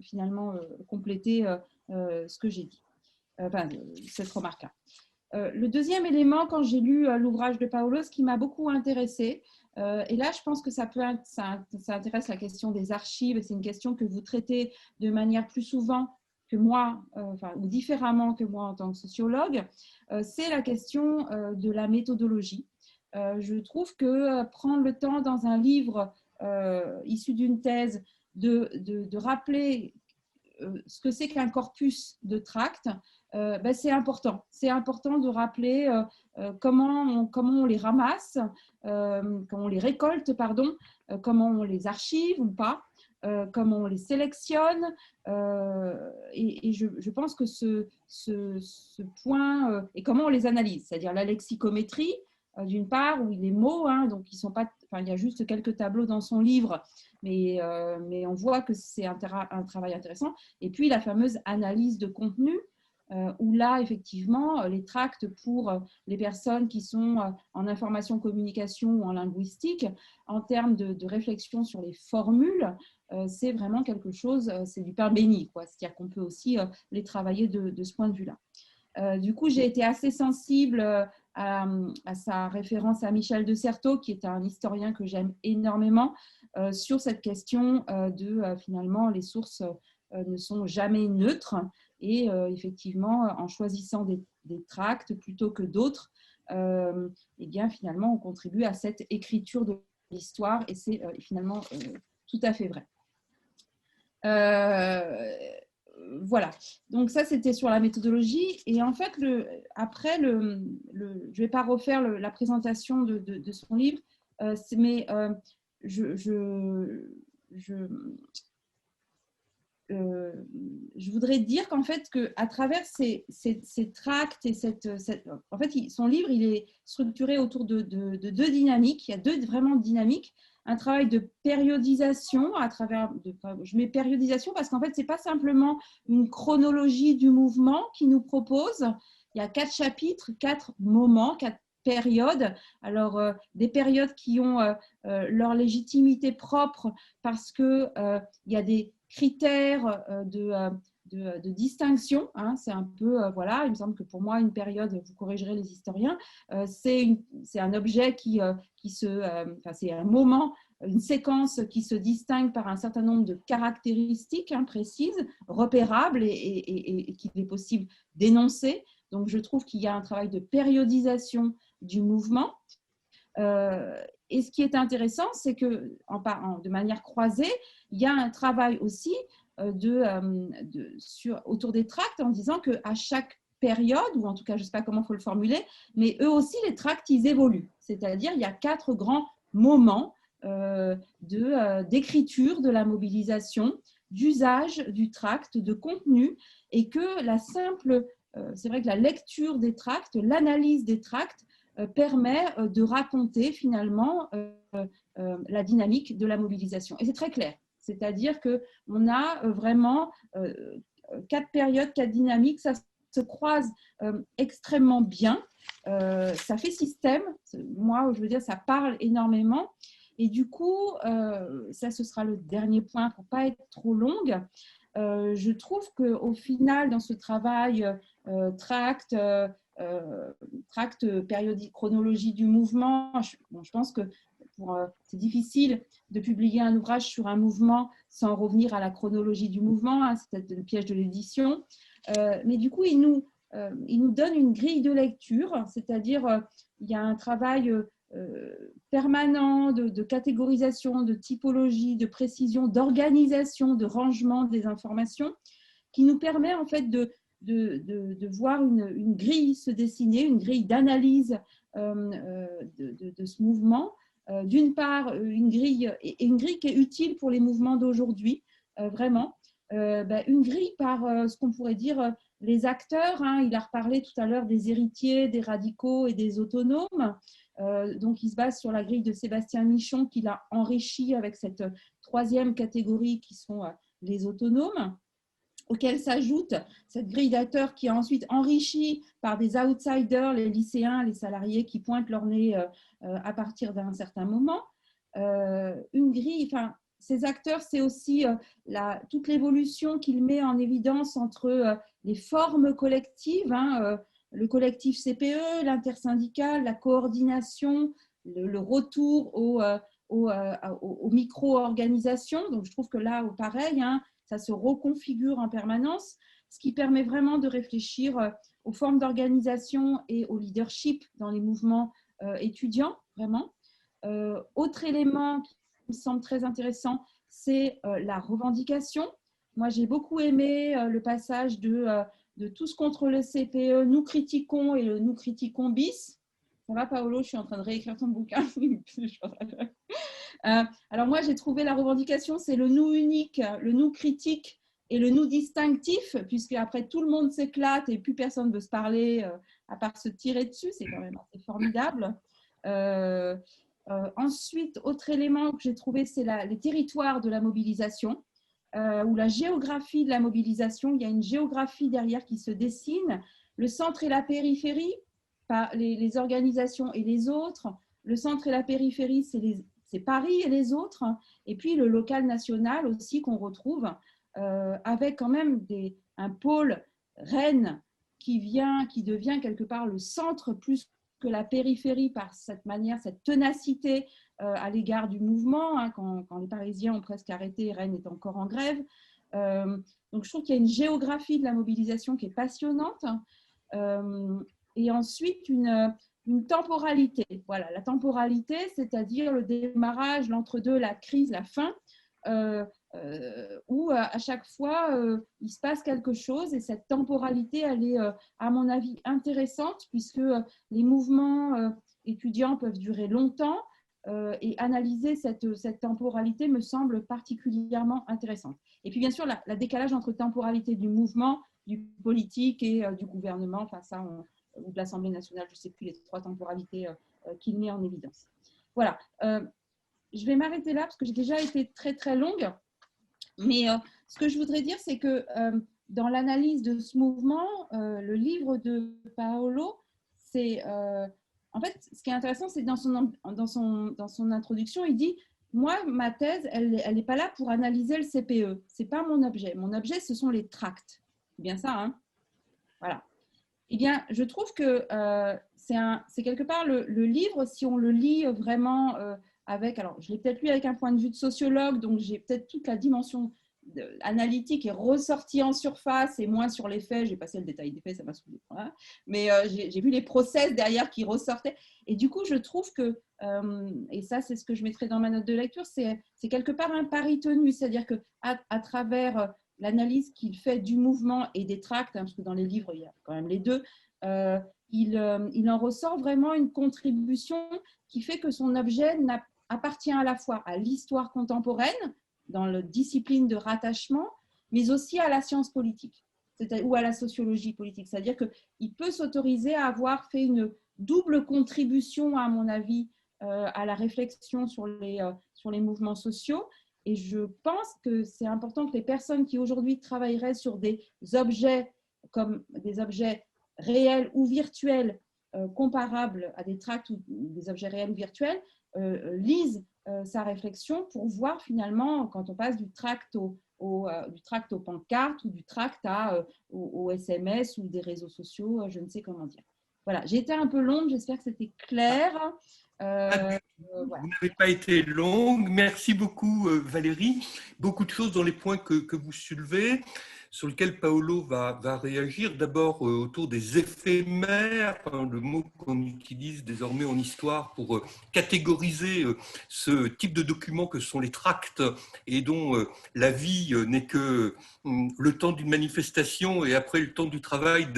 finalement compléter ce que j'ai dit, enfin, cette remarque-là. Le deuxième élément, quand j'ai lu l'ouvrage de Paolo, ce qui m'a beaucoup intéressée, et là je pense que ça intéresse la question des archives, c'est une question que vous traitez de manière plus souvent que moi, ou différemment que moi en tant que sociologue, c'est la question de la méthodologie. Je trouve que prendre le temps dans un livre issu d'une thèse de rappeler ce que c'est qu'un corpus de tracts, c'est important. C'est important de rappeler comment on les ramasse, comment on les récolte, pardon, comment on les archive ou pas, comment on les sélectionne. Et je pense que ce point, et comment on les analyse, c'est-à-dire la lexicométrie, d'une part, où les mots, hein, donc ils sont pas, enfin, il y a juste quelques tableaux dans son livre, mais on voit que c'est un travail intéressant. Et puis la fameuse analyse de contenu, où là, effectivement, les tracts pour les personnes qui sont en information communication ou en linguistique, en termes de réflexion sur les formules, c'est vraiment quelque chose, c'est du pain béni, quoi. C'est-à-dire qu'on peut aussi les travailler de ce point de vue-là. Du coup, j'ai été assez sensible à sa référence à Michel de Certeau, qui est un historien que j'aime énormément, sur cette question finalement, les sources ne sont jamais neutres. Et effectivement, en choisissant des tracts plutôt que d'autres, eh bien, finalement, on contribue à cette écriture de l'histoire et c'est finalement tout à fait vrai. Voilà, donc ça c'était sur la méthodologie et en fait après je ne vais pas refaire la présentation de son livre, mais je voudrais dire qu'en fait, qu'à travers ces tracts et en fait, son livre, il est structuré autour de deux dynamiques. Il y a deux vraiment dynamiques. Un travail de périodisation à travers, je mets périodisation parce qu'en fait, c'est pas simplement une chronologie du mouvement qu'il nous propose. Il y a 4 chapitres, 4 moments, 4 périodes. Alors, des périodes qui ont leur légitimité propre parce qu'il y a des critères de distinction. Hein, c'est un peu, voilà, il me semble que pour moi, une période, vous corrigerez les historiens, c'est un objet c'est un moment, une séquence qui se distingue par un certain nombre de caractéristiques précises, repérables et qu'il est possible d'énoncer. Donc, je trouve qu'il y a un travail de périodisation du mouvement. Et ce qui est intéressant, c'est que de manière croisée, il y a un travail aussi autour des tracts en disant qu'à chaque période, ou en tout cas, je ne sais pas comment il faut le formuler, mais eux aussi, les tracts, ils évoluent. C'est-à-dire, il y a 4 grands moments d'écriture de la mobilisation, d'usage du tract, de contenu, et que c'est vrai que la lecture des tracts, l'analyse des tracts, permet de raconter finalement la dynamique de la mobilisation. Et c'est très clair, c'est-à-dire qu'on a vraiment 4 périodes, 4 dynamiques, ça se croise extrêmement bien, ça fait système, moi je veux dire ça parle énormément et du coup, ça ce sera le dernier point pour ne pas être trop longue. Je trouve qu'au final, dans ce travail tract, périodique, chronologie du mouvement, je pense que c'est difficile de publier un ouvrage sur un mouvement sans revenir à la chronologie du mouvement, hein, c'est peut-être le piège de l'édition, mais du coup, il nous donne une grille de lecture, c'est-à-dire il y a un travail permanent de catégorisation, de typologie, de précision, d'organisation, de rangement des informations qui nous permet en fait de voir une grille se dessiner, une grille d'analyse de ce mouvement. D'une part, une grille qui est utile pour les mouvements d'aujourd'hui, vraiment. Une grille par ce qu'on pourrait dire les acteurs. Hein, il a reparlé tout à l'heure des héritiers, des radicaux et des autonomes. Donc, il se base sur la grille de Sébastien Michon qu'il a enrichi avec cette 3e catégorie qui sont les autonomes, auquel s'ajoute cette grille d'acteurs qui est ensuite enrichie par des outsiders, les lycéens, les salariés qui pointent leur nez à partir d'un certain moment. Une grille, enfin, ces acteurs, c'est aussi toute l'évolution qu'il met en évidence entre les formes collectives, hein, le collectif CPE, l'intersyndical, la coordination, le retour aux micro-organisations. Donc, je trouve que là, pareil, hein, ça se reconfigure en permanence, ce qui permet vraiment de réfléchir aux formes d'organisation et au leadership dans les mouvements étudiants, vraiment. Autre élément qui me semble très intéressant, c'est la revendication. Moi, j'ai beaucoup aimé le passage de tous contre le CPE, nous critiquons et le nous critiquons bis. Ça va, Paolo? Je suis en train de réécrire ton bouquin. Alors moi, j'ai trouvé la revendication, c'est le nous unique, le nous critique et le nous distinctif, puisque après tout le monde s'éclate et plus personne ne veut se parler à part se tirer dessus. C'est quand même assez formidable. Ensuite, autre élément que j'ai trouvé, c'est les territoires de la mobilisation. ou la géographie de la mobilisation. Il y a une géographie derrière qui se dessine. Le centre et la périphérie, les organisations et les autres. Le centre et la périphérie, c'est Paris et les autres. Et puis le local national aussi qu'on retrouve, avec quand même un pôle Rennes qui devient quelque part le centre plus que la périphérie par cette manière, cette ténacité à l'égard du mouvement, hein, quand les Parisiens ont presque arrêté, Rennes est encore en grève. Donc je trouve qu'il y a une géographie de la mobilisation qui est passionnante. Et ensuite, une temporalité. Voilà, la temporalité, c'est-à-dire le démarrage, l'entre-deux, la crise, la fin, où à chaque fois, il se passe quelque chose. Et cette temporalité, elle est, à mon avis, intéressante, puisque les mouvements étudiants peuvent durer longtemps. Et analyser cette temporalité me semble particulièrement intéressante. Et puis, bien sûr, la décalage entre temporalité du mouvement, du politique et du gouvernement, enfin ça, ou de l'Assemblée nationale, je ne sais plus les trois temporalités qu'il met en évidence. Voilà, je vais m'arrêter là parce que j'ai déjà été très très longue, mais ce que je voudrais dire, c'est que dans l'analyse de ce mouvement, le livre de Paolo, c'est, en fait, ce qui est intéressant, c'est dans son introduction, il dit « Moi, ma thèse, elle n'est pas là pour analyser le CPE, ce n'est pas mon objet. Mon objet, ce sont les tracts. » C'est bien ça, hein? Voilà. Eh bien, je trouve que c'est quelque part le livre, si on le lit vraiment avec… Alors, je l'ai peut-être lu avec un point de vue de sociologue, donc j'ai peut-être toute la dimension analytique est ressortie en surface et moins sur les faits. J'ai passé le détail des faits, ça m'a saoulé. Hein. Mais j'ai vu les process derrière qui ressortaient. Et du coup, je trouve que, et ça, c'est ce que je mettrai dans ma note de lecture, c'est quelque part un pari tenu. C'est-à-dire qu'à travers l'analyse qu'il fait du mouvement et des tracts, hein, parce que dans les livres, il y a quand même les deux, il en ressort vraiment une contribution qui fait que son objet appartient à la fois à l'histoire contemporaine, dans la discipline de rattachement, mais aussi à la science politique ou à la sociologie politique. C'est-à-dire qu'il peut s'autoriser à avoir fait une double contribution, à mon avis, à la réflexion sur les mouvements sociaux. Et je pense que c'est important que les personnes qui aujourd'hui travailleraient sur des objets comme des objets réels ou virtuels comparables à des tracts ou des objets réels ou virtuels lisent sa réflexion pour voir finalement, quand on passe du tract du tract aux pancartes ou du tract au SMS ou des réseaux sociaux, je ne sais comment dire. Voilà, j'ai été un peu longue, j'espère que c'était clair. Voilà. Vous n'avez pas été longue. Merci beaucoup, Valérie. Beaucoup de choses dans les points que vous soulevez, sur lesquels Paolo va réagir. D'abord, autour des éphémères, hein, le mot qu'on utilise désormais en histoire pour catégoriser ce type de documents que sont les tracts et dont la vie n'est que le temps d'une manifestation et après le temps du travail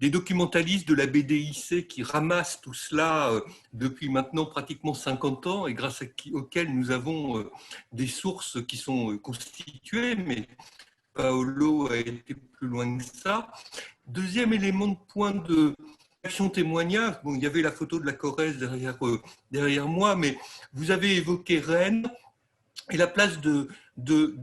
des documentalistes de la BDIC qui ramassent tout cela depuis maintenant pratiquement 50 ans et grâce auxquels nous avons des sources qui sont constituées, mais Paolo a été plus loin que ça. Deuxième élément de point de action témoignage, bon, il y avait la photo de la Corrèze derrière moi, mais vous avez évoqué Rennes et la place de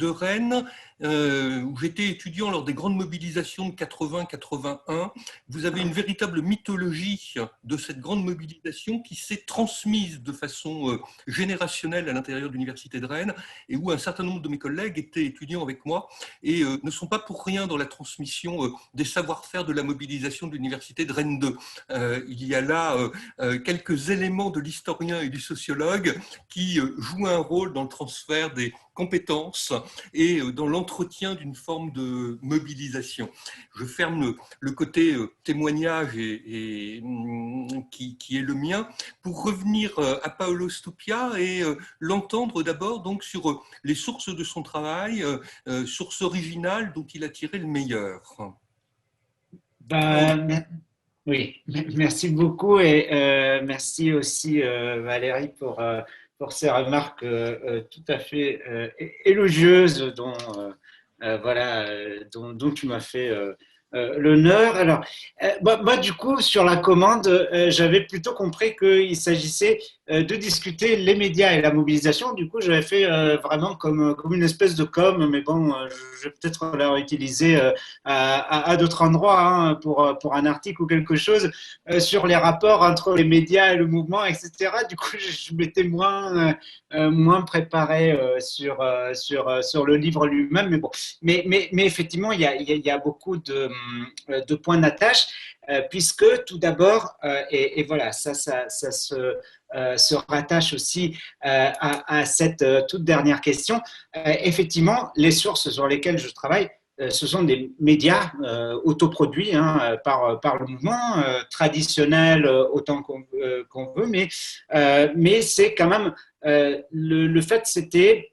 Rennes, où j'étais étudiant lors des grandes mobilisations de 80-81. Vous avez une véritable mythologie de cette grande mobilisation qui s'est transmise de façon générationnelle à l'intérieur de l'Université de Rennes et où un certain nombre de mes collègues étaient étudiants avec moi et ne sont pas pour rien dans la transmission des savoir-faire de la mobilisation de l'Université de Rennes 2. Il y a là quelques éléments de l'historien et du sociologue qui jouent un rôle dans le transfert des compétences et dans l'entretien d'une forme de mobilisation. Je ferme le côté témoignage qui est le mien pour revenir à Paolo Stupia et l'entendre d'abord donc sur les sources de son travail, sources originales dont il a tiré le meilleur. Oui, merci beaucoup et merci aussi Valérie pour ces remarques tout à fait élogieuses dont tu m'as fait l'honneur. Alors, moi, du coup, sur la commande, j'avais plutôt compris qu'il s'agissait de discuter les médias et la mobilisation. Du coup, j'avais fait vraiment comme une espèce de com, mais bon, je vais peut-être la réutiliser à d'autres endroits hein, pour un article ou quelque chose sur les rapports entre les médias et le mouvement, etc. Du coup, je m'étais moins préparé sur le livre lui-même, mais bon. Mais effectivement, il y a beaucoup de points d'attache, puisque tout d'abord, et voilà, ça se rattache aussi à cette toute dernière question. Effectivement, les sources sur lesquelles je travaille, ce sont des médias autoproduits hein, par le mouvement, traditionnel autant qu'on veut, mais c'est quand même, le fait, c'était…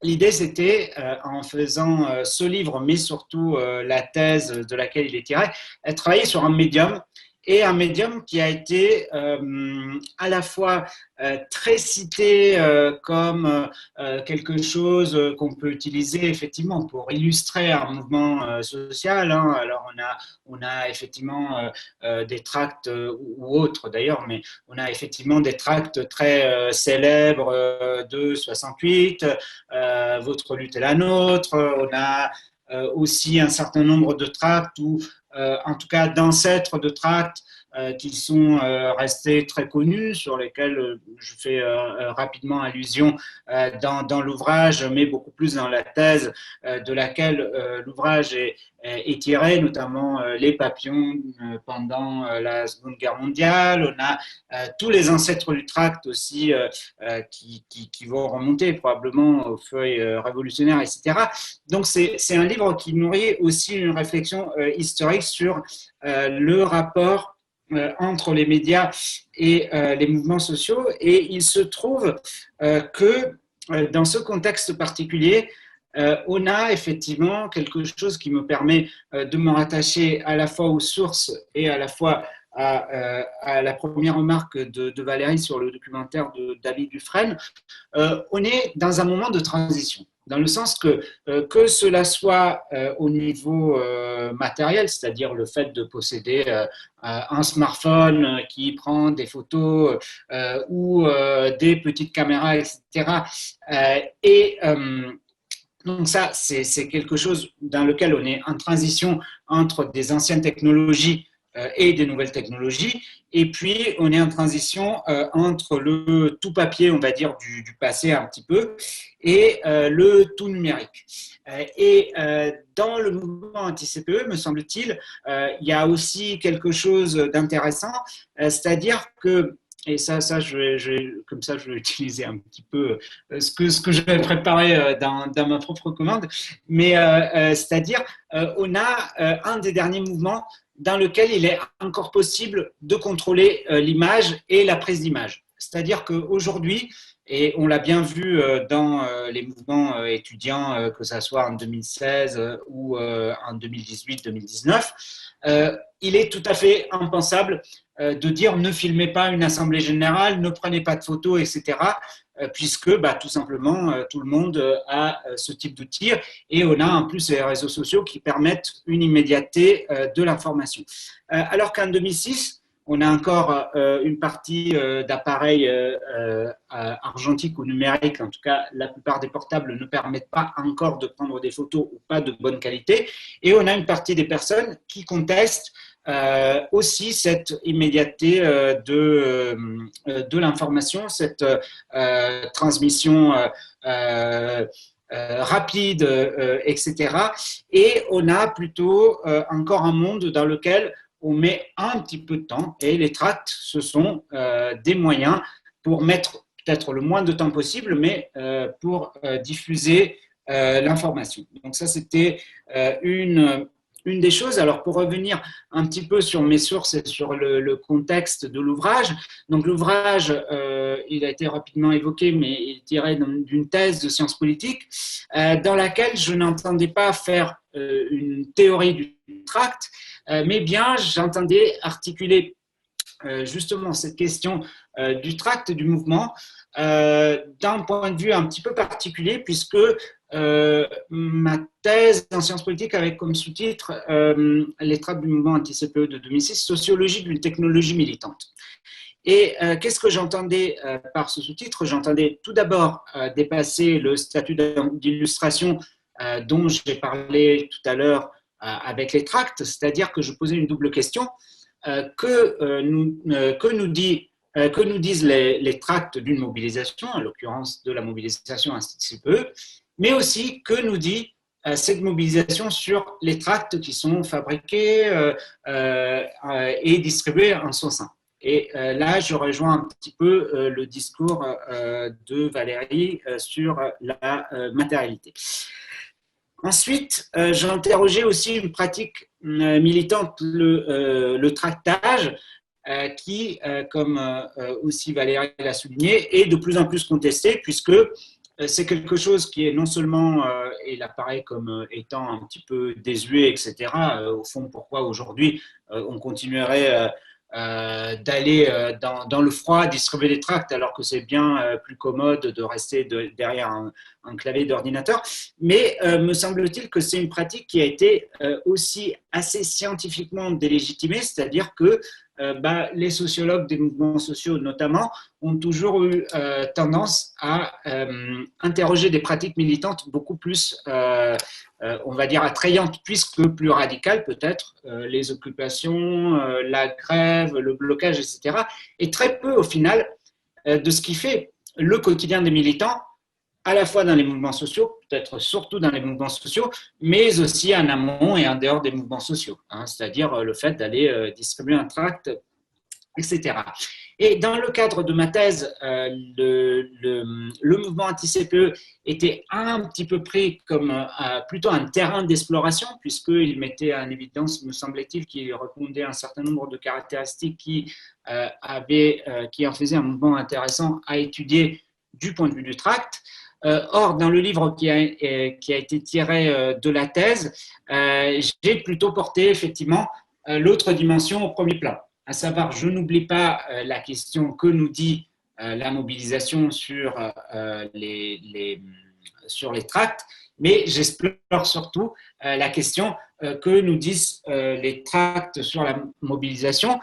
L'idée, c'était, en faisant ce livre, mais surtout la thèse de laquelle il est tiré, travailler sur un médium, et un médium qui a été à la fois très cité comme quelque chose qu'on peut utiliser effectivement pour illustrer un mouvement social. Hein. Alors on a effectivement des tracts ou autres d'ailleurs, mais on a effectivement des tracts très célèbres de 68, Votre lutte est la nôtre. On a aussi un certain nombre de tracts ou en tout cas d'ancêtres de tracts qui sont restés très connus, sur lesquels je fais rapidement allusion dans l'ouvrage, mais beaucoup plus dans la thèse de laquelle l'ouvrage est tiré, notamment les papillons pendant la Seconde Guerre mondiale. On a tous les ancêtres du tract aussi qui vont remonter probablement aux feuilles révolutionnaires, etc. Donc c'est un livre qui nourrit aussi une réflexion historique sur le rapport entre les médias et les mouvements sociaux. Et il se trouve que dans ce contexte particulier, on a effectivement quelque chose qui me permet de me rattacher à la fois aux sources et à la fois à la première remarque de Valérie sur le documentaire de David Dufresne. On est dans un moment de transition, dans le sens que cela soit au niveau matériel, c'est-à-dire le fait de posséder un smartphone qui prend des photos ou des petites caméras, etc. Donc ça, c'est quelque chose dans lequel on est en transition entre des anciennes technologies et des nouvelles technologies. Et puis, on est en transition entre le tout papier, on va dire, du passé un petit peu, et le tout numérique. Dans le mouvement anti-CPE, me semble-t-il, il y a aussi quelque chose d'intéressant, c'est-à-dire que, et ça comme ça, je vais utiliser un petit peu ce que j'avais préparé dans ma propre commande, mais c'est-à-dire, on a un des derniers mouvements dans lequel il est encore possible de contrôler l'image et la prise d'image. C'est-à-dire qu'aujourd'hui, et on l'a bien vu dans les mouvements étudiants, que ce soit en 2016 ou en 2018-2019, il est tout à fait impensable de dire ne filmez pas une assemblée générale, ne prenez pas de photos, etc., puisque tout simplement tout le monde a ce type d'outils, et on a en plus les réseaux sociaux qui permettent une immédiateté de l'information. Alors qu'en 2006, on a encore une partie d'appareils argentiques ou numériques, en tout cas la plupart des portables ne permettent pas encore de prendre des photos ou pas de bonne qualité, et on a une partie des personnes qui contestent aussi cette immédiateté de l'information, cette transmission rapide, etc. Et on a plutôt encore un monde dans lequel on met un petit peu de temps, et les tracts, ce sont des moyens pour mettre peut-être le moins de temps possible, mais pour diffuser l'information. Donc ça, c'était une des choses. Alors, pour revenir un petit peu sur mes sources et sur le contexte de l'ouvrage, donc l'ouvrage, il a été rapidement évoqué, mais il est tiré d'une thèse de sciences politiques dans laquelle je n'entendais pas faire une théorie du tract, mais bien j'entendais articuler justement cette question du tract du mouvement d'un point de vue un petit peu particulier, puisque ma thèse en sciences politiques avait comme sous-titre les tracts du mouvement anti-CPE de 2006, sociologie d'une technologie militante. Et qu'est-ce que j'entendais par ce sous-titre? J'entendais tout d'abord dépasser le statut d'illustration dont j'ai parlé tout à l'heure avec les tracts, c'est-à-dire que je posais une double question. Que nous disent les tracts d'une mobilisation, en l'occurrence de la mobilisation ainsi de CPE, mais aussi que nous dit cette mobilisation sur les tracts qui sont fabriqués et distribués en son sein. Et là, je rejoins un petit peu le discours de Valérie sur la matérialité. Ensuite, j'ai interrogé aussi une pratique militante, le tractage, qui, comme aussi Valérie l'a souligné, est de plus en plus contesté, puisque c'est quelque chose qui est non seulement, il apparaît comme étant un petit peu désuet, etc. Au fond, pourquoi aujourd'hui on continuerait d'aller dans le froid distribuer des tracts alors que c'est bien plus commode de rester derrière un clavier d'ordinateur. Mais me semble-t-il que c'est une pratique qui a été aussi assez scientifiquement délégitimée, c'est-à-dire que les sociologues des mouvements sociaux notamment ont toujours eu tendance à interroger des pratiques militantes beaucoup plus, on va dire, attrayantes, puisque plus radicales peut-être, les occupations, la grève, le blocage, etc. Et très peu au final de ce qui fait le quotidien des militants, à la fois dans les mouvements sociaux, peut-être surtout dans les mouvements sociaux, mais aussi en amont et en dehors des mouvements sociaux, hein, c'est-à-dire le fait d'aller distribuer un tract, etc. Et dans le cadre de ma thèse, le mouvement anti-CPE était un petit peu pris comme plutôt un terrain d'exploration, puisqu'il mettait en évidence, me semblait-il, qu'il répondait à un certain nombre de caractéristiques qui en faisaient un mouvement intéressant à étudier du point de vue du tract. Or, dans le livre qui a été tiré de la thèse, j'ai plutôt porté effectivement l'autre dimension au premier plan, à savoir, je n'oublie pas la question que nous dit la mobilisation sur les tracts, mais j'explore surtout la question que nous disent les tracts sur la mobilisation,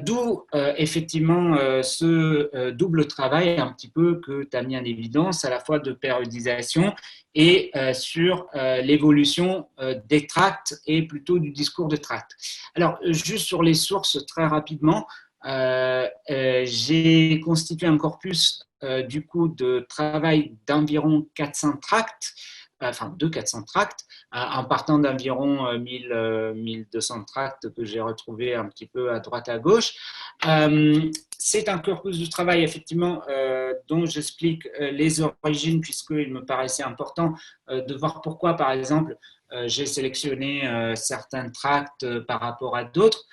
d'où effectivement ce double travail un petit peu que tu as mis en évidence, à la fois de périodisation et sur l'évolution des tracts et plutôt du discours de tracts. Alors, juste sur les sources, très rapidement, j'ai constitué un corpus du coup de travail d'environ 400 tracts, de 400 tracts, en partant d'environ 1200 tracts que j'ai retrouvés un petit peu à droite à gauche. C'est un corpus de travail, effectivement, dont j'explique les origines, puisqu'il me paraissait important de voir pourquoi, par exemple, j'ai sélectionné certains tracts par rapport à d'autres.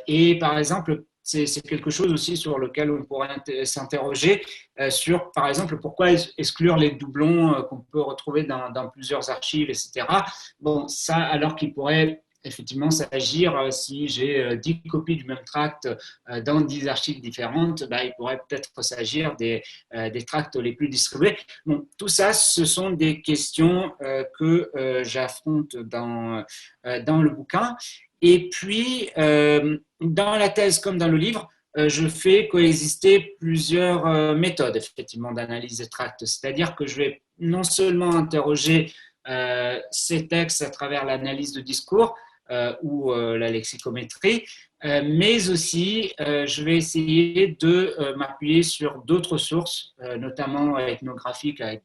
Et, par exemple, c'est quelque chose aussi sur lequel on pourrait s'interroger sur, par exemple, pourquoi exclure les doublons qu'on peut retrouver dans plusieurs archives, etc. Bon, ça, alors qu'il pourrait effectivement s'agir, si j'ai 10 copies du même tract dans 10 archives différentes, il pourrait peut-être s'agir des tracts les plus distribués. Bon, tout ça, ce sont des questions que j'affronte dans le bouquin. Et puis, dans la thèse comme dans le livre, je fais coexister plusieurs méthodes, effectivement, d'analyse des tracts. C'est-à-dire que je vais non seulement interroger ces textes à travers l'analyse de discours ou la lexicométrie, mais aussi je vais essayer de m'appuyer sur d'autres sources, notamment ethnographiques, avec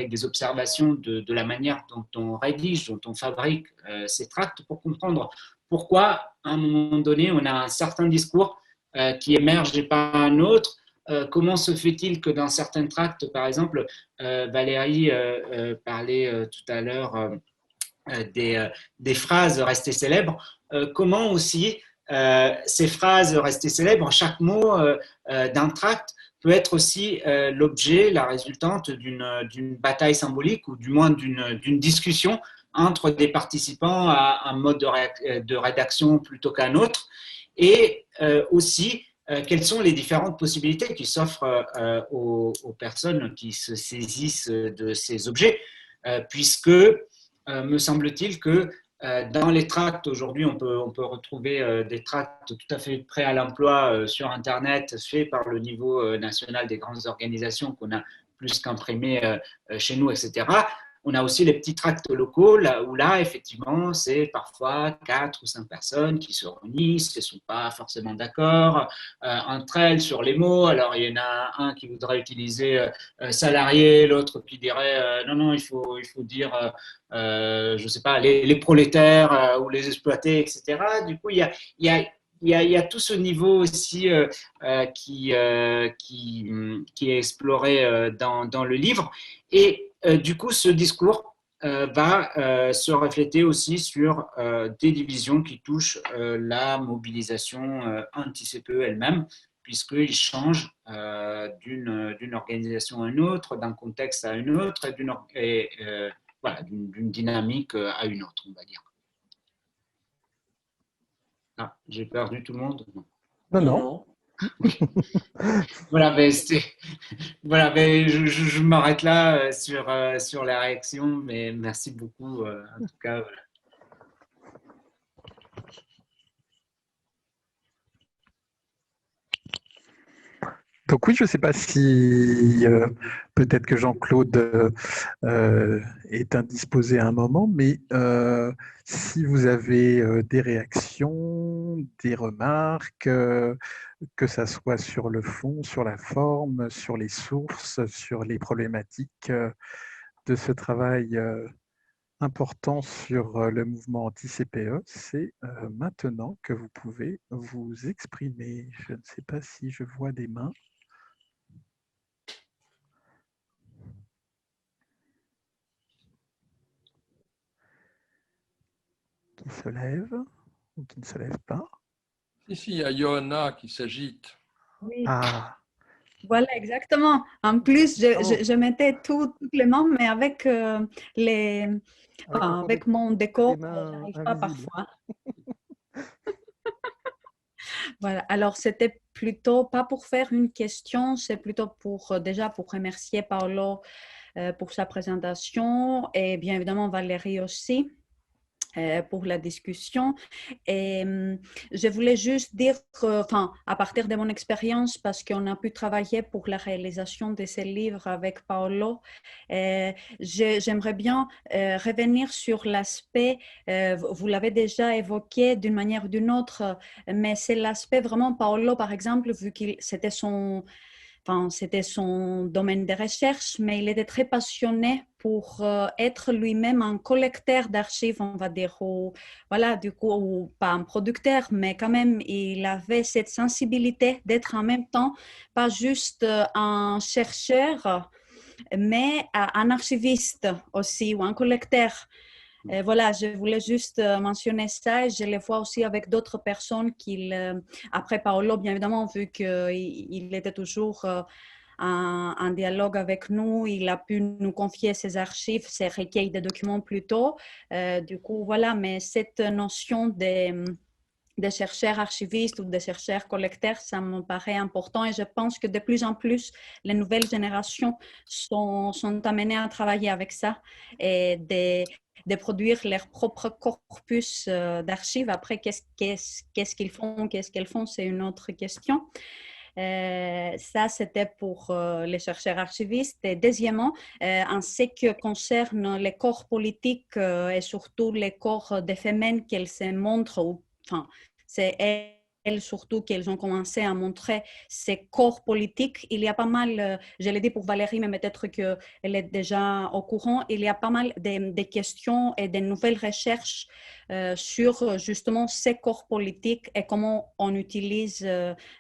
des observations de la manière dont on rédige, dont on fabrique ces tracts, pour comprendre pourquoi, à un moment donné, on a un certain discours qui émerge et pas un autre. Comment se fait-il que dans certains tracts, par exemple, Valérie parlait tout à l'heure des phrases restées célèbres, comment aussi ces phrases restées célèbres, chaque mot d'un tract peut être aussi l'objet, la résultante d'une bataille symbolique ou du moins d'une discussion entre des participants à un mode de rédaction plutôt qu'un autre, et aussi quelles sont les différentes possibilités qui s'offrent aux personnes qui se saisissent de ces objets, puisque me semble-t-il que Dans les tracts, aujourd'hui, on peut retrouver des tracts tout à fait prêts à l'emploi sur Internet, faits par le niveau national des grandes organisations qu'on a plus qu'imprimés chez nous, etc. On a aussi les petits tracts locaux, où là, effectivement, c'est parfois 4 ou 5 personnes qui se réunissent, qui ne sont pas forcément d'accord entre elles sur les mots. Alors, il y en a un qui voudrait utiliser salarié, l'autre qui dirait non, non, il faut dire, je ne sais pas, les prolétaires ou les exploités, etc. Du coup, il y a tout ce niveau aussi qui est exploré dans le livre. Et du coup, ce discours va se refléter aussi sur des divisions qui touchent la mobilisation anti-CPE elle-même, puisqu'il change d'une organisation à une autre, d'un contexte à une autre, et voilà, d'une dynamique à une autre, on va dire. Ah, j'ai perdu tout le monde. Non, non. Voilà, voilà, mais je m'arrête là sur la réaction, mais merci beaucoup en tout cas. Voilà. Donc oui, je ne sais pas si peut-être que Jean-Claude est indisposé à un moment, mais si vous avez des réactions, des remarques, que ça soit sur le fond, sur la forme, sur les sources, sur les problématiques de ce travail important sur le mouvement anti-CPE, c'est maintenant que vous pouvez vous exprimer. Je ne sais pas si je vois des mains. Qui se lève ou qui ne se lève pas. Si, il y a Johanna qui s'agite. Oui, Ah, voilà, exactement. En plus, je mettais toutes les mains, mais avec, avec mon décor, des mains j'arrive pas invisibles. parfois. Voilà. Alors, c'était plutôt pas pour faire une question, c'est plutôt pour déjà pour remercier Paolo pour sa présentation et bien évidemment Valérie aussi. Pour la discussion. Et je voulais juste dire, à partir de mon expérience, parce qu'on a pu travailler pour la réalisation de ces livres avec Paolo, j'aimerais bien revenir sur l'aspect, vous l'avez déjà évoqué d'une manière ou d'une autre, mais c'est l'aspect vraiment Paolo, par exemple, vu que c'était son domaine de recherche, mais il était très passionné pour être lui-même un collecteur d'archives, on va dire, ou, voilà, du coup, ou pas un producteur, mais quand même, il avait cette sensibilité d'être en même temps pas juste un chercheur, mais un archiviste aussi, ou un collecteur. Voilà, je voulais juste mentionner ça. Je le vois aussi avec d'autres personnes après Paolo, bien évidemment, vu qu'il était toujours en dialogue avec nous, il a pu nous confier ses archives, ses recueils de documents plutôt. Du coup, voilà, mais cette notion des chercheurs archivistes ou des chercheurs collecteurs, ça me paraît important et je pense que de plus en plus, les nouvelles générations sont amenées à travailler avec ça et de produire leur propre corpus d'archives. Après, qu'est-ce qu'ils font, qu'est-ce qu'elles font, c'est une autre question. Ça, c'était pour les chercheurs archivistes. Et deuxièmement, en ce qui concerne les corps politiques et surtout les corps des femmes qu'elles se montrent, c'est elles surtout qu'elles ont commencé à montrer ces corps politiques. Il y a pas mal, je l'ai dit pour Valérie, mais peut-être qu'elle est déjà au courant, il y a pas mal de questions et de nouvelles recherches sur justement ces corps politiques et comment on utilise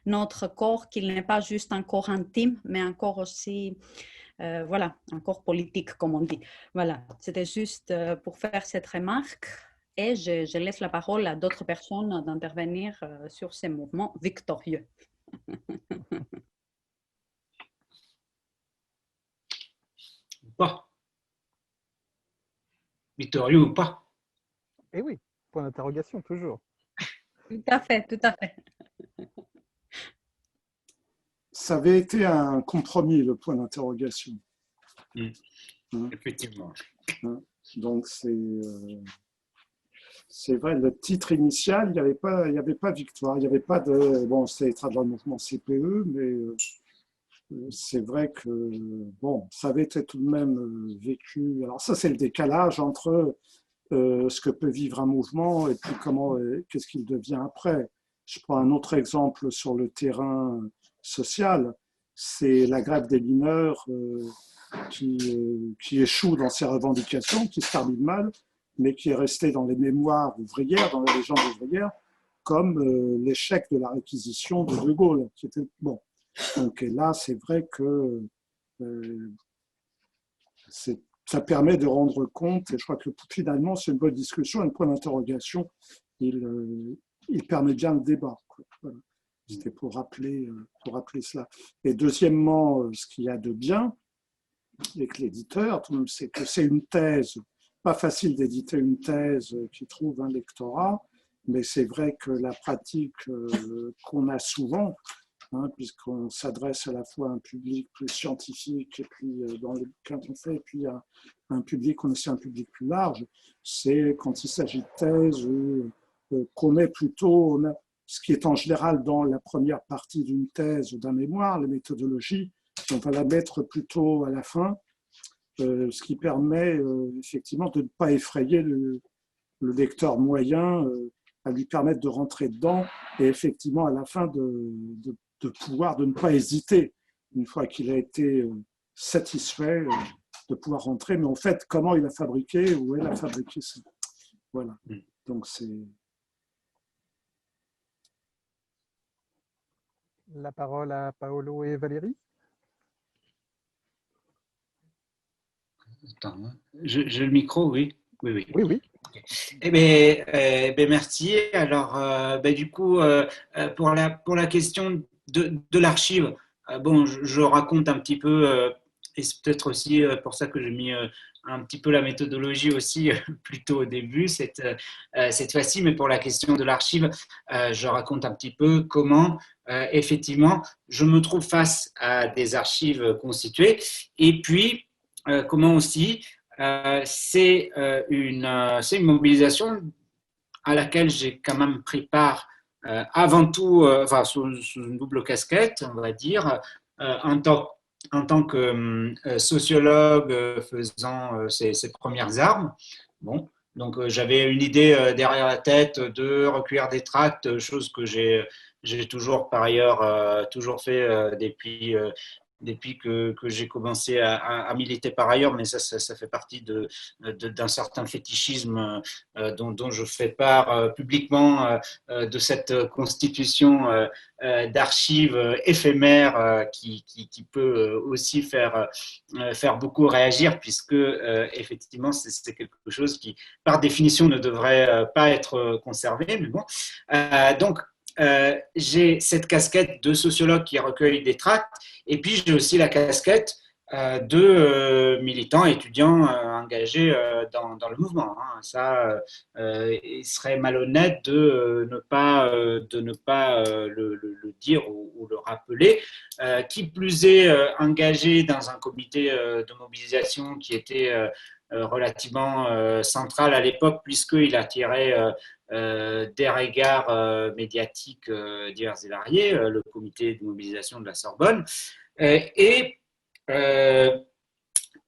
notre corps, qu'il n'est pas juste un corps intime, mais un corps aussi, voilà, un corps politique, comme on dit. Voilà, c'était juste pour faire cette remarque. Et je laisse la parole à d'autres personnes d'intervenir sur ces mouvements victorieux. Pas. Victorieux ou pas. Eh oui, point d'interrogation toujours. Tout à fait, tout à fait. Ça avait été un compromis, le point d'interrogation. Effectivement. Donc, c'est vrai, le titre initial, il n'y avait pas victoire, il n'y avait pas de, bon, c'était traduit dans le mouvement CPE, mais c'est vrai que, bon, ça avait été tout de même vécu. Alors ça, c'est le décalage entre ce que peut vivre un mouvement et puis qu'est-ce qu'il devient après. Je prends un autre exemple sur le terrain social, c'est la grève des mineurs qui échoue dans ses revendications, qui se termine mal, mais qui est resté dans les mémoires ouvrières, dans les légendes ouvrières, comme l'échec de la réquisition de Gaulle, qui était bon. Donc et là, c'est vrai que ça permet de rendre compte, et je crois que finalement, c'est une bonne discussion, un point d'interrogation. Il permet bien le débat. Voilà. C'était pour rappeler cela. Et deuxièmement, ce qu'il y a de bien avec l'éditeur, c'est que c'est une thèse. Pas facile d'éditer une thèse qui trouve un lectorat, mais c'est vrai que la pratique qu'on a souvent, puisqu'on s'adresse à la fois à un public plus scientifique et puis dans les cas qu'on fait, et puis à un public, on essaie un public plus large, c'est quand il s'agit de thèse qu'on met plutôt ce qui est en général dans la première partie d'une thèse ou d'un mémoire, les méthodologies, on va la mettre plutôt à la fin, ce qui permet effectivement de ne pas effrayer le lecteur moyen, à lui permettre de rentrer dedans et effectivement à la fin de pouvoir, de ne pas hésiter, une fois qu'il a été satisfait, de pouvoir rentrer, mais en fait, comment il a fabriqué, où elle a fabriqué ça. Voilà. Donc c'est... La parole à Paolo et Valérie. Attends, j'ai le micro, oui. Oui. Oui. Eh bien, merci. Alors, du coup, pour la question de l'archive, bon, je raconte un petit peu, et c'est peut-être aussi pour ça que j'ai mis un petit peu la méthodologie aussi plutôt au début cette fois-ci, mais pour la question de l'archive, je raconte un petit peu comment effectivement je me trouve face à des archives constituées et puis comment aussi c'est une mobilisation à laquelle j'ai quand même pris part avant tout, sous une double casquette, on va dire, en tant que sociologue faisant ses premières armes. Bon, donc j'avais une idée derrière la tête de recueillir des tracts, chose que j'ai toujours par ailleurs toujours fait depuis que j'ai commencé à militer par ailleurs, mais ça fait partie d'un certain fétichisme dont je fais part publiquement de cette constitution d'archives éphémères qui peut aussi faire beaucoup réagir, puisque effectivement, c'est quelque chose qui, par définition, ne devrait pas être conservé. Mais bon, donc, j'ai cette casquette de sociologue qui recueille des tracts, et puis j'ai aussi la casquette de militants étudiants engagés dans le mouvement. Ça, il serait malhonnête de ne pas le dire ou le rappeler. Qui plus est engagé dans un comité de mobilisation qui était relativement central à l'époque, puisqu'il attirait des regards médiatiques divers et variés, le comité de mobilisation de la Sorbonne. Et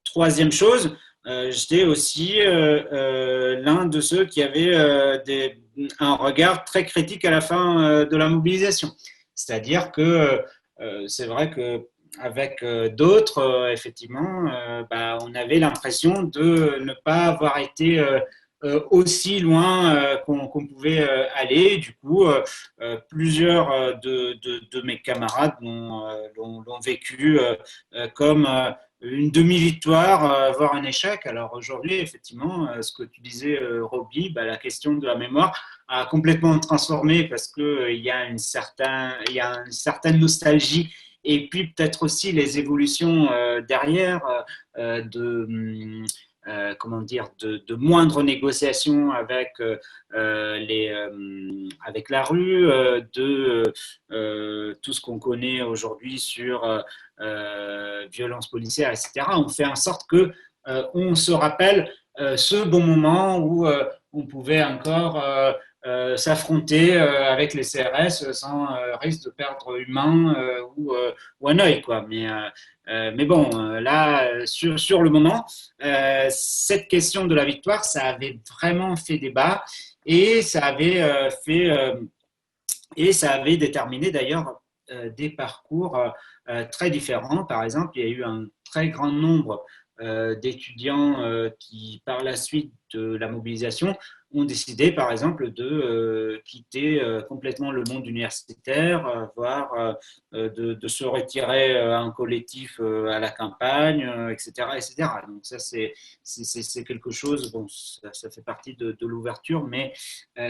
troisième chose, j'étais aussi l'un de ceux qui avaient un regard très critique à la fin de la mobilisation. C'est-à-dire que c'est vrai qu'avec d'autres, effectivement, on avait l'impression de ne pas avoir été aussi loin qu'on pouvait aller. Du coup, plusieurs de mes camarades l'ont vécu comme une demi-victoire, voire un échec. Alors aujourd'hui, effectivement, ce que tu disais, Roby, la question de la mémoire a complètement transformé parce qu'il y a une certaine nostalgie et puis peut-être aussi les évolutions derrière de moindres négociations avec avec la rue, tout ce qu'on connaît aujourd'hui sur violences policières, etc. On fait en sorte que on se rappelle ce bon moment où on pouvait encore s'affronter avec les CRS sans risque de perdre humain ou un œil, quoi. Mais bon, là, sur le moment, cette question de la victoire, ça avait vraiment fait débat et ça avait et ça avait déterminé d'ailleurs des parcours très différents. Par exemple, il y a eu un très grand nombre d'étudiants qui, par la suite de la mobilisation, ont décidé, par exemple, de quitter complètement le monde universitaire, voire de se retirer à un collectif à la campagne, etc., etc. Donc ça, c'est quelque chose, bon, ça fait partie de l'ouverture, mais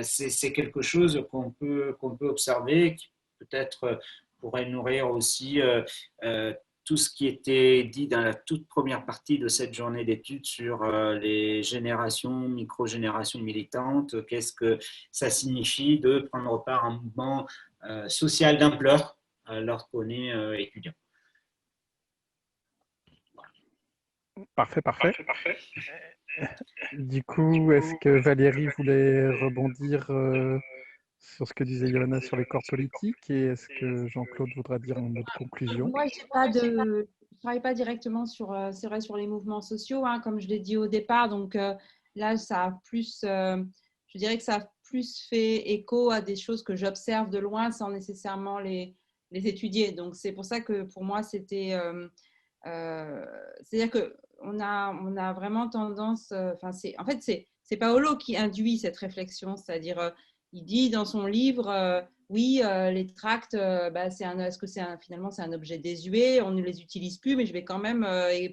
c'est quelque chose qu'on peut observer, qui peut-être pourrait nourrir aussi tout ce qui était dit dans la toute première partie de cette journée d'études sur les générations, micro-générations militantes, qu'est-ce que ça signifie de prendre part à un mouvement social d'ampleur lorsqu'on est étudiant. Parfait. Du coup, est-ce que Valérie voulait rebondir sur ce que disait Johanna sur les corps politiques et est-ce que Jean-Claude voudra dire un mot de conclusion? Moi, je ne travaille pas directement sur, c'est vrai, sur les mouvements sociaux, hein, comme je l'ai dit au départ. Donc là, ça a plus, je dirais que ça a plus fait écho à des choses que j'observe de loin sans nécessairement les étudier. Donc c'est pour ça que pour moi, c'était, c'est-à-dire qu'on a vraiment tendance, en fait, c'est Paolo qui induit cette réflexion, c'est-à-dire il dit dans son livre, oui, les tracts, est-ce que finalement c'est un objet désuet, on ne les utilise plus, mais je vais quand même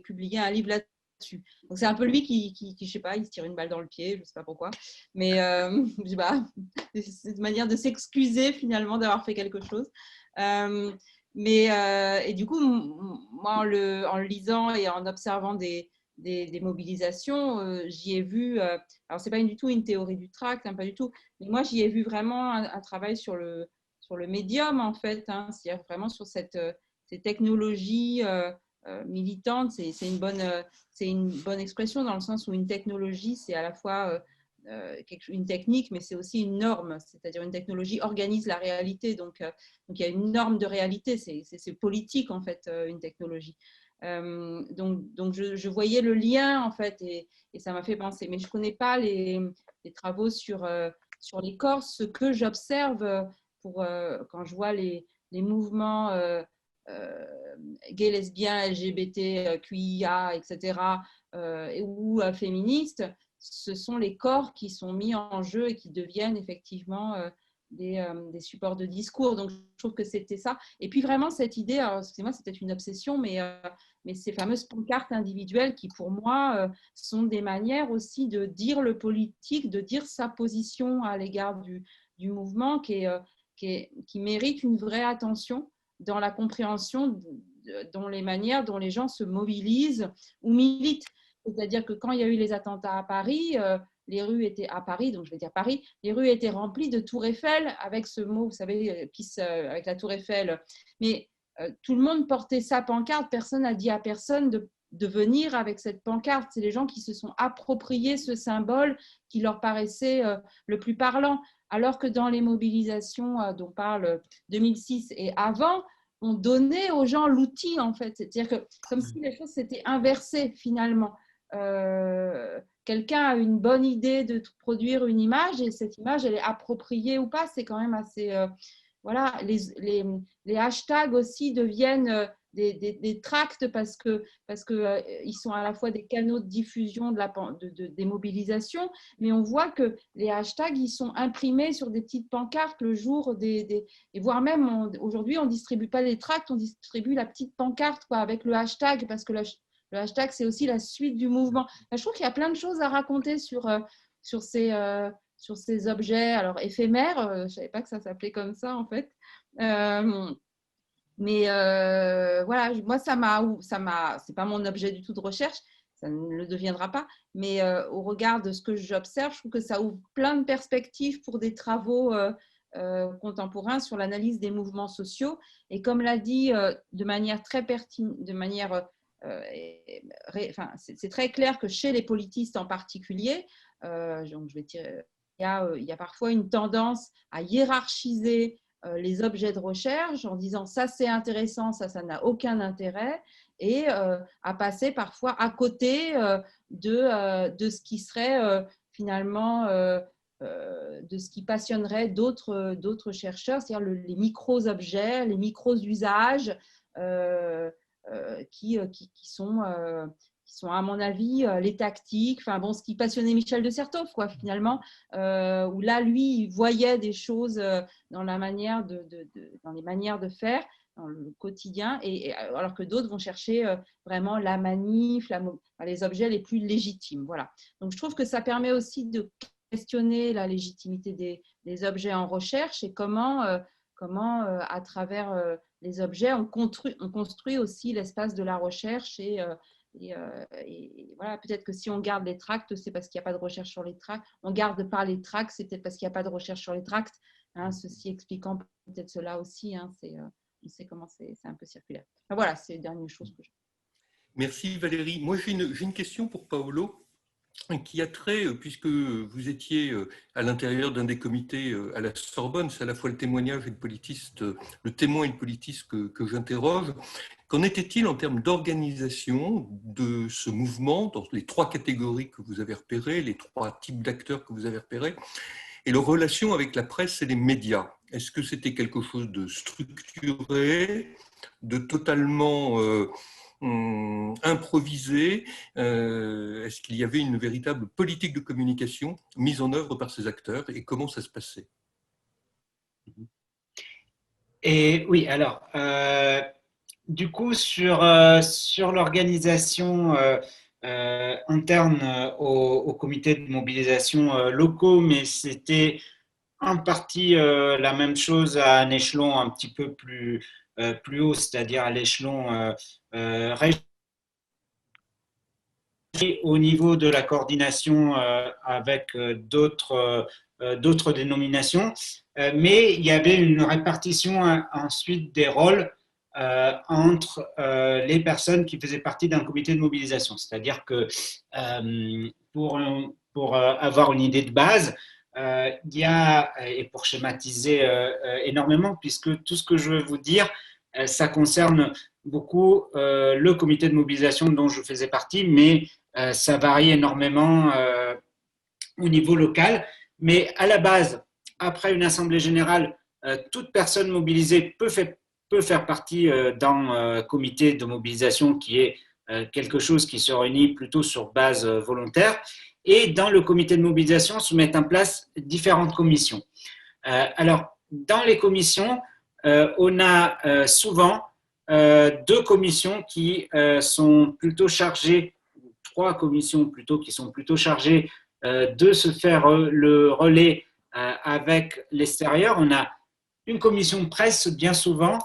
publier un livre là-dessus. Donc c'est un peu lui qui, je sais pas, il se tire une balle dans le pied, je sais pas pourquoi, mais je sais pas, c'est une manière de s'excuser finalement d'avoir fait quelque chose. Et du coup, moi, en le lisant et en observant des mobilisations, j'y ai vu, alors c'est pas du tout une théorie du tract, hein, pas du tout, mais moi j'y ai vu vraiment un travail sur le médium en fait, hein, c'est-à-dire vraiment sur ces technologies militantes. C'est une bonne expression dans le sens où une technologie, c'est à la fois une technique, mais c'est aussi une norme, c'est-à-dire une technologie organise la réalité, donc il y a une norme de réalité, c'est politique en fait, une technologie. Donc je voyais le lien en fait et ça m'a fait penser, mais je ne connais pas les travaux sur les corps. Ce que j'observe quand je vois les mouvements gays, lesbiens, LGBT, QIA, etc., ou féministes, ce sont les corps qui sont mis en jeu et qui deviennent effectivement des supports de discours. Donc, je trouve que c'était ça. Et puis, vraiment, cette idée, alors, excusez-moi, c'est peut-être une obsession, mais ces fameuses pancartes individuelles qui, pour moi, sont des manières aussi de dire le politique, de dire sa position à l'égard du mouvement qui mérite une vraie attention dans la compréhension dans les manières dont les gens se mobilisent ou militent. C'est-à-dire que quand il y a eu les attentats à Paris, les rues étaient à Paris, donc je vais dire Paris, les rues étaient remplies de Tour Eiffel avec ce mot, vous savez, peace avec la Tour Eiffel. Mais tout le monde portait sa pancarte, personne n'a dit à personne de venir avec cette pancarte. C'est les gens qui se sont appropriés ce symbole qui leur paraissait le plus parlant. Alors que dans les mobilisations dont parle 2006 et avant, on donnait aux gens l'outil en fait. C'est-à-dire que comme si les choses s'étaient inversées finalement. Quelqu'un a une bonne idée de produire une image et cette image, elle est appropriée ou pas, c'est quand même assez… voilà, les hashtags aussi deviennent des tracts parce que ils sont à la fois des canaux de diffusion des mobilisations, mais on voit que les hashtags, ils sont imprimés sur des petites pancartes le jour et voire même aujourd'hui, on ne distribue pas les tracts, on distribue la petite pancarte quoi, avec le hashtag parce que le hashtag, c'est aussi la suite du mouvement. Je trouve qu'il y a plein de choses à raconter sur ces objets alors éphémères. Je ne savais pas que ça s'appelait comme ça, en fait. Mais voilà, moi, c'est pas mon objet du tout de recherche, ça ne le deviendra pas. Mais au regard de ce que j'observe, je trouve que ça ouvre plein de perspectives pour des travaux contemporains sur l'analyse des mouvements sociaux. Et comme l'a dit de manière très pertinente, c'est très clair que chez les politistes en particulier, donc il y a parfois une tendance à hiérarchiser les objets de recherche en disant ça c'est intéressant, ça n'a aucun intérêt, et à passer parfois à côté de ce qui serait finalement de ce qui passionnerait d'autres chercheurs, c'est-à-dire les micro-objets, les micro-usages qui sont à mon avis les tactiques, enfin bon, ce qui passionnait Michel de Certeau, quoi, finalement, où là lui il voyait des choses dans la manière dans les manières de faire dans le quotidien, et alors que d'autres vont chercher vraiment la manif, les objets les plus légitimes. Voilà. Donc je trouve que ça permet aussi de questionner la légitimité des objets en recherche et comment à travers les objets on construit aussi l'espace de la recherche, et voilà, peut-être que si on garde les tracts, c'est parce qu'il n'y a pas de recherche sur les tracts. On garde pas les tracts, c'est peut-être parce qu'il n'y a pas de recherche sur les tracts. Hein, ceci expliquant peut-être cela aussi. Hein, on sait comment c'est un peu circulaire. Enfin, voilà, c'est les dernières choses que je... Merci Valérie. Moi, j'ai une question pour Paolo qui a trait, puisque vous étiez à l'intérieur d'un des comités à la Sorbonne, c'est à la fois le témoignage et le témoin et le politiste que j'interroge. Qu'en était-il en termes d'organisation de ce mouvement, dans les 3 catégories que vous avez repérées, les 3 types d'acteurs que vous avez repérés, et leur relation avec la presse et les médias? Est-ce que c'était quelque chose de structuré, de totalement improvisé? Est-ce qu'il y avait une véritable politique de communication mise en œuvre par ces acteurs, et comment ça se passait? Et oui, alors, du coup, sur l'organisation interne au comité de mobilisation locaux, mais c'était en partie la même chose à un échelon un petit peu plus haut, c'est-à-dire à l'échelon régional, au niveau de la coordination avec d'autres dénominations, mais il y avait une répartition ensuite des rôles entre les personnes qui faisaient partie d'un comité de mobilisation. C'est-à-dire que pour avoir une idée de base, il y a, et pour schématiser énormément, puisque tout ce que je veux vous dire, ça concerne beaucoup le comité de mobilisation dont je faisais partie, mais ça varie énormément au niveau local. Mais à la base, après une assemblée générale, toute personne mobilisée peut faire partie d'un comité de mobilisation qui est quelque chose qui se réunit plutôt sur base volontaire. Et dans le comité de mobilisation se mettent en place différentes commissions. Alors, dans les commissions, on a souvent 2 commissions qui sont plutôt chargées, 3 commissions plutôt, qui sont plutôt chargées de se faire le relais avec l'extérieur. On a une commission presse bien souvent,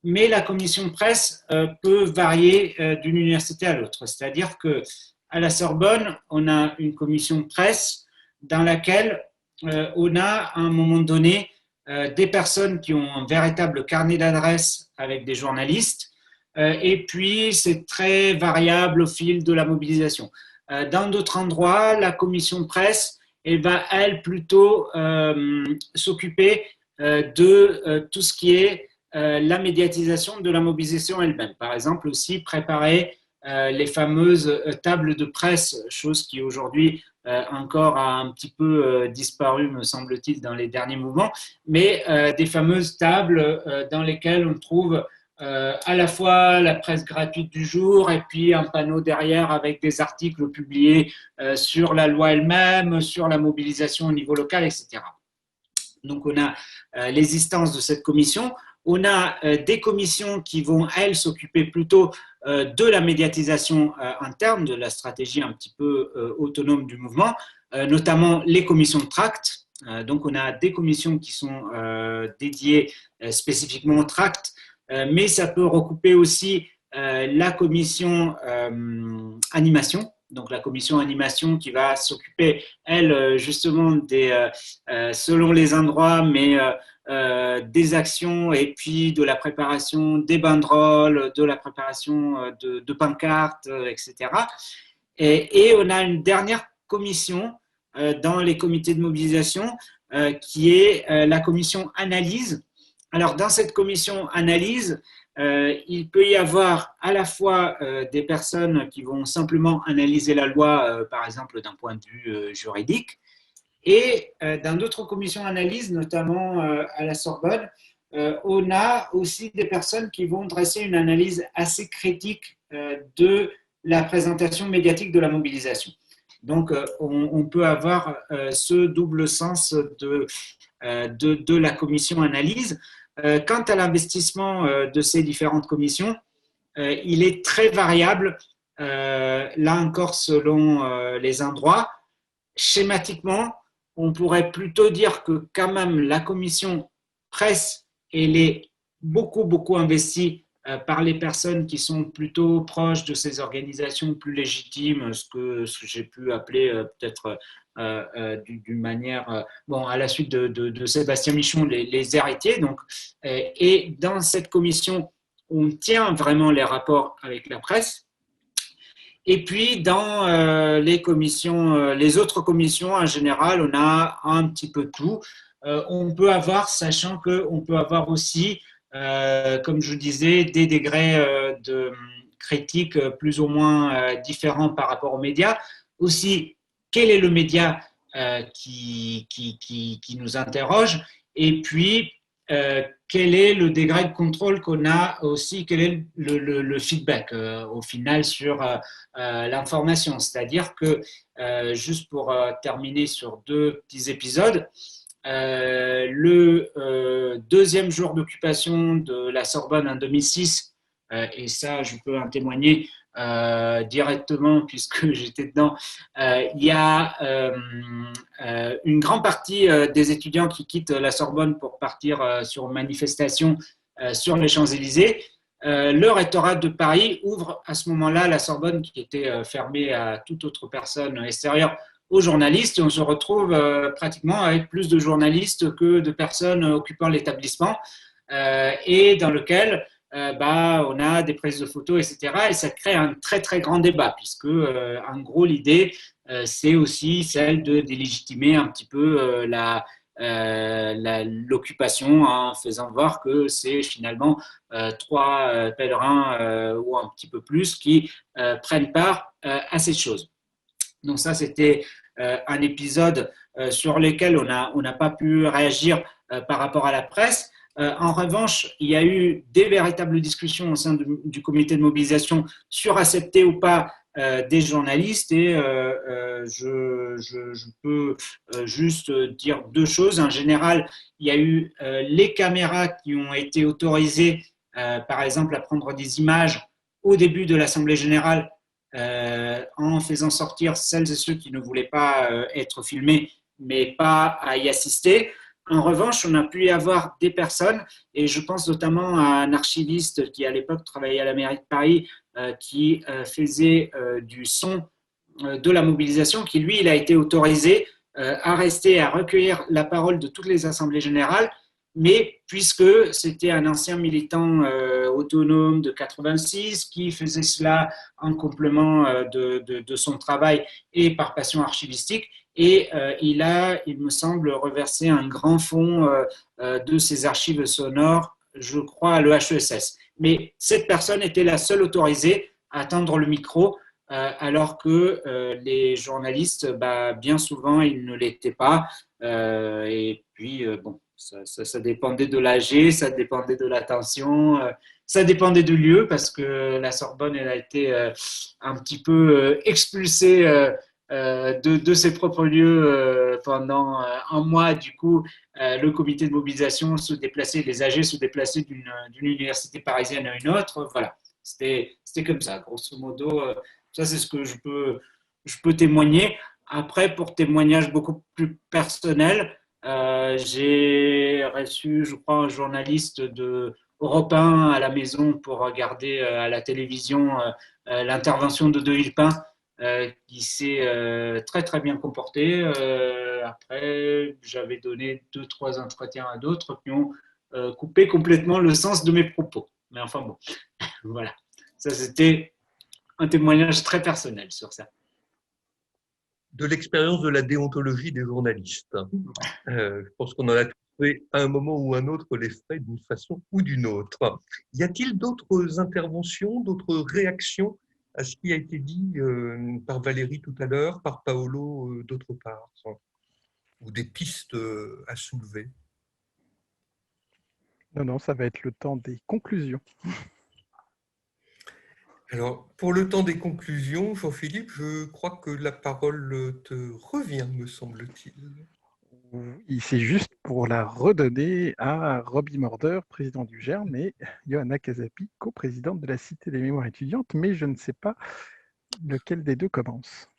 mais la commission presse peut varier d'une université à l'autre. C'est-à-dire qu'à la Sorbonne, on a une commission presse dans laquelle on a à un moment donné des personnes qui ont un véritable carnet d'adresses avec des journalistes, et puis c'est très variable au fil de la mobilisation. Dans d'autres endroits, la commission presse va, elle, plutôt s'occuper de tout ce qui est la médiatisation de la mobilisation elle-même. Par exemple, aussi préparer les fameuses tables de presse, chose qui aujourd'hui encore a un petit peu disparu, me semble-t-il, dans les derniers mouvements, mais des fameuses tables dans lesquelles on trouve à la fois la presse gratuite du jour et puis un panneau derrière avec des articles publiés sur la loi elle-même, sur la mobilisation au niveau local, etc. Donc, on a l'existence de cette commission. On a des commissions qui vont, elles, s'occuper plutôt de la médiatisation interne, de la stratégie un petit peu autonome du mouvement, notamment les commissions de tract. Donc, on a des commissions qui sont dédiées spécifiquement au tract, mais ça peut recouper aussi la commission animation, donc la commission animation qui va s'occuper, elle, justement, selon les endroits, mais des actions et puis de la préparation des banderoles, de la préparation de pancartes, etc. Et on a une dernière commission dans les comités de mobilisation qui est la commission analyse. Alors, dans cette commission analyse, il peut y avoir à la fois des personnes qui vont simplement analyser la loi, par exemple d'un point de vue juridique, et dans d'autres commissions analyse, notamment à la Sorbonne, on a aussi des personnes qui vont dresser une analyse assez critique de la présentation médiatique de la mobilisation. Donc, on peut avoir ce double sens de la commission analyse. Quant à l'investissement de ces différentes commissions, il est très variable, là encore selon les endroits. Schématiquement, on pourrait plutôt dire que quand même la commission presse, elle est beaucoup investie par les personnes qui sont plutôt proches de ces organisations plus légitimes, ce que j'ai pu appeler peut-être d'une manière, bon, à la suite de Sébastien Michon, les héritiers. Donc, et dans cette commission, on tient vraiment les rapports avec la presse. Et puis, dans les commissions, les autres commissions, en général, on a un petit peu tout. On peut avoir, sachant qu'on peut avoir aussi, comme je disais, des degrés de critique plus ou moins différents par rapport aux médias. Aussi, quel est le média qui nous interroge? Et puis, quel est le degré de contrôle qu'on a aussi, quel est le feedback au final sur l'information. C'est-à-dire que, juste pour terminer sur 2 petits épisodes, le deuxième jour d'occupation de la Sorbonne en 2006, et ça je peux en témoigner directement puisque j'étais dedans, il y a une grande partie des étudiants qui quittent la Sorbonne pour partir sur une manifestation sur les Champs-Élysées. Le rectorat de Paris ouvre à ce moment-là la Sorbonne qui était fermée à toute autre personne extérieure aux journalistes, et on se retrouve pratiquement avec plus de journalistes que de personnes occupant l'établissement, et dans lequel on a des prises de photos, etc. Et ça crée un très grand débat, puisque en gros l'idée c'est aussi celle de délégitimer un petit peu l'occupation en faisant voir que c'est finalement 3 pèlerins ou un petit peu plus qui prennent part à ces choses. Donc ça, c'était un épisode sur lequel on n'a pas pu réagir par rapport à la presse. En revanche, il y a eu des véritables discussions au sein du comité de mobilisation sur accepter ou pas des journalistes, et je peux juste dire 2 choses. En général, il y a eu les caméras qui ont été autorisées, par exemple, à prendre des images au début de l'Assemblée générale, en faisant sortir celles et ceux qui ne voulaient pas être filmés, mais pas à y assister. En revanche, on a pu y avoir des personnes, et je pense notamment à un archiviste qui à l'époque travaillait à la mairie de Paris, qui faisait du son de la mobilisation, qui lui, il a été autorisé à rester, à recueillir la parole de toutes les assemblées générales, mais puisque c'était un ancien militant autonome de 86 qui faisait cela en complément de son travail et par passion archivistique, et il a, il me semble, reversé un grand fonds de ses archives sonores, je crois, à l'EHESS. Mais cette personne était la seule autorisée à tendre le micro, alors que les journalistes, bien souvent, ils ne l'étaient pas. Et puis, bon, ça dépendait de l'AG, ça dépendait de l'attention, ça dépendait du lieu, parce que la Sorbonne, elle a été un petit peu expulsée de ses propres lieux pendant un mois. Du coup, le comité de mobilisation se déplaçait, les AG se déplaçaient d'une université parisienne à une autre. Voilà, c'était comme ça, grosso modo. Ça, c'est ce que je peux témoigner. Après, pour témoignage beaucoup plus personnel, j'ai reçu, je crois, un journaliste de Europe 1 à la maison pour regarder à la télévision l'intervention de Villepin qui s'est très très bien comporté. Après, j'avais donné 2-3 entretiens à d'autres qui ont coupé complètement le sens de mes propos. Mais enfin bon, voilà. Ça, c'était un témoignage très personnel sur ça. De l'expérience de la déontologie des journalistes. Je pense qu'on en a trouvé à un moment ou un autre les frais d'une façon ou d'une autre. Y a-t-il d'autres interventions, d'autres réactions à ce qui a été dit par Valérie tout à l'heure, par Paolo d'autre part, ou des pistes à soulever? Non, non, ça va être le temps des conclusions. Alors, pour le temps des conclusions, Jean-Philippe, je crois que la parole te revient, me semble-t-il. Oui, c'est juste pour la redonner à Robbie Morder, président du GERM, et Johanna Casapi, coprésidente de la Cité des mémoires étudiantes, mais je ne sais pas lequel des deux commence.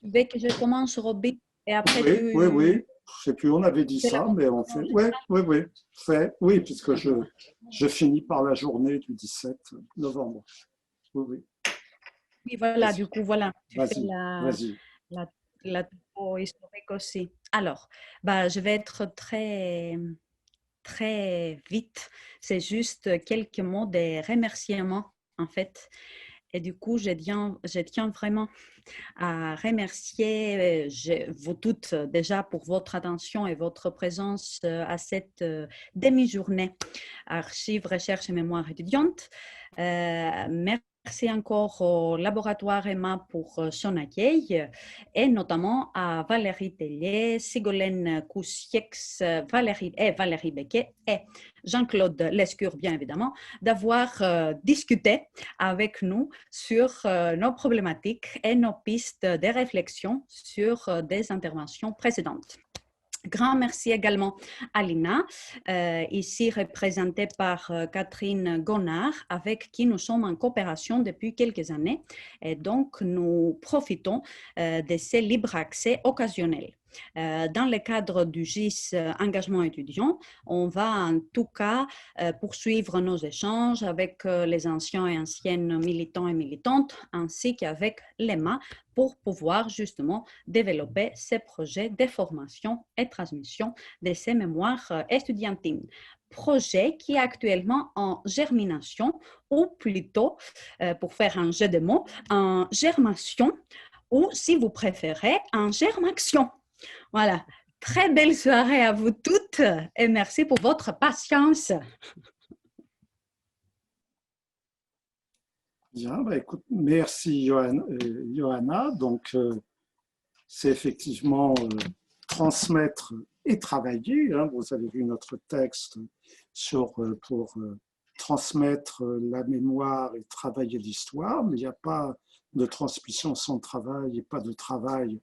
Dès que je commence, Robin, et après Oui, tu... oui, oui. Je ne sais plus, on avait dit ça, mais on fait. Oui, oui, oui. Fait. Oui, puisque je finis par la journée du 17 novembre. Oui, oui. Oui, voilà, du coup, voilà, tu fais Vas-y, vas-y. la topo historique aussi. Alors, bah, je vais être très, très vite. C'est juste quelques mots de remerciements, en fait. Et du coup, je tiens vraiment à remercier vous toutes déjà pour votre attention et votre présence à cette demi-journée Archives, Recherche et Mémoire étudiante. Merci encore au laboratoire Emma pour son accueil et notamment à Valérie Tellier, Sigolène Coussiex, Valérie Becquet et Jean-Claude Lescure, bien évidemment, d'avoir discuté avec nous sur nos problématiques et nos pistes de réflexion sur des interventions précédentes. Grand merci également à Lina, ici représentée par Catherine Gonard, avec qui nous sommes en coopération depuis quelques années. Et donc, nous profitons de ces libres accès occasionnels. Dans le cadre du GIS Engagement étudiant, on va en tout cas poursuivre nos échanges avec les anciens et anciennes militants et militantes, ainsi qu'avec l'EMA, pour pouvoir justement développer ces projets de formation et transmission de ces mémoires estudiantines. Projet qui est actuellement en germination, ou plutôt, pour faire un jeu de mots, en germation, ou si vous préférez, en germaction. Voilà. Très belle soirée à vous toutes et merci pour votre patience. Bien, bah écoute, merci Johanna. Donc, c'est effectivement transmettre et travailler. Hein. Vous avez vu notre texte pour transmettre la mémoire et travailler l'histoire, mais il n'y a pas de transmission sans travail et pas de travail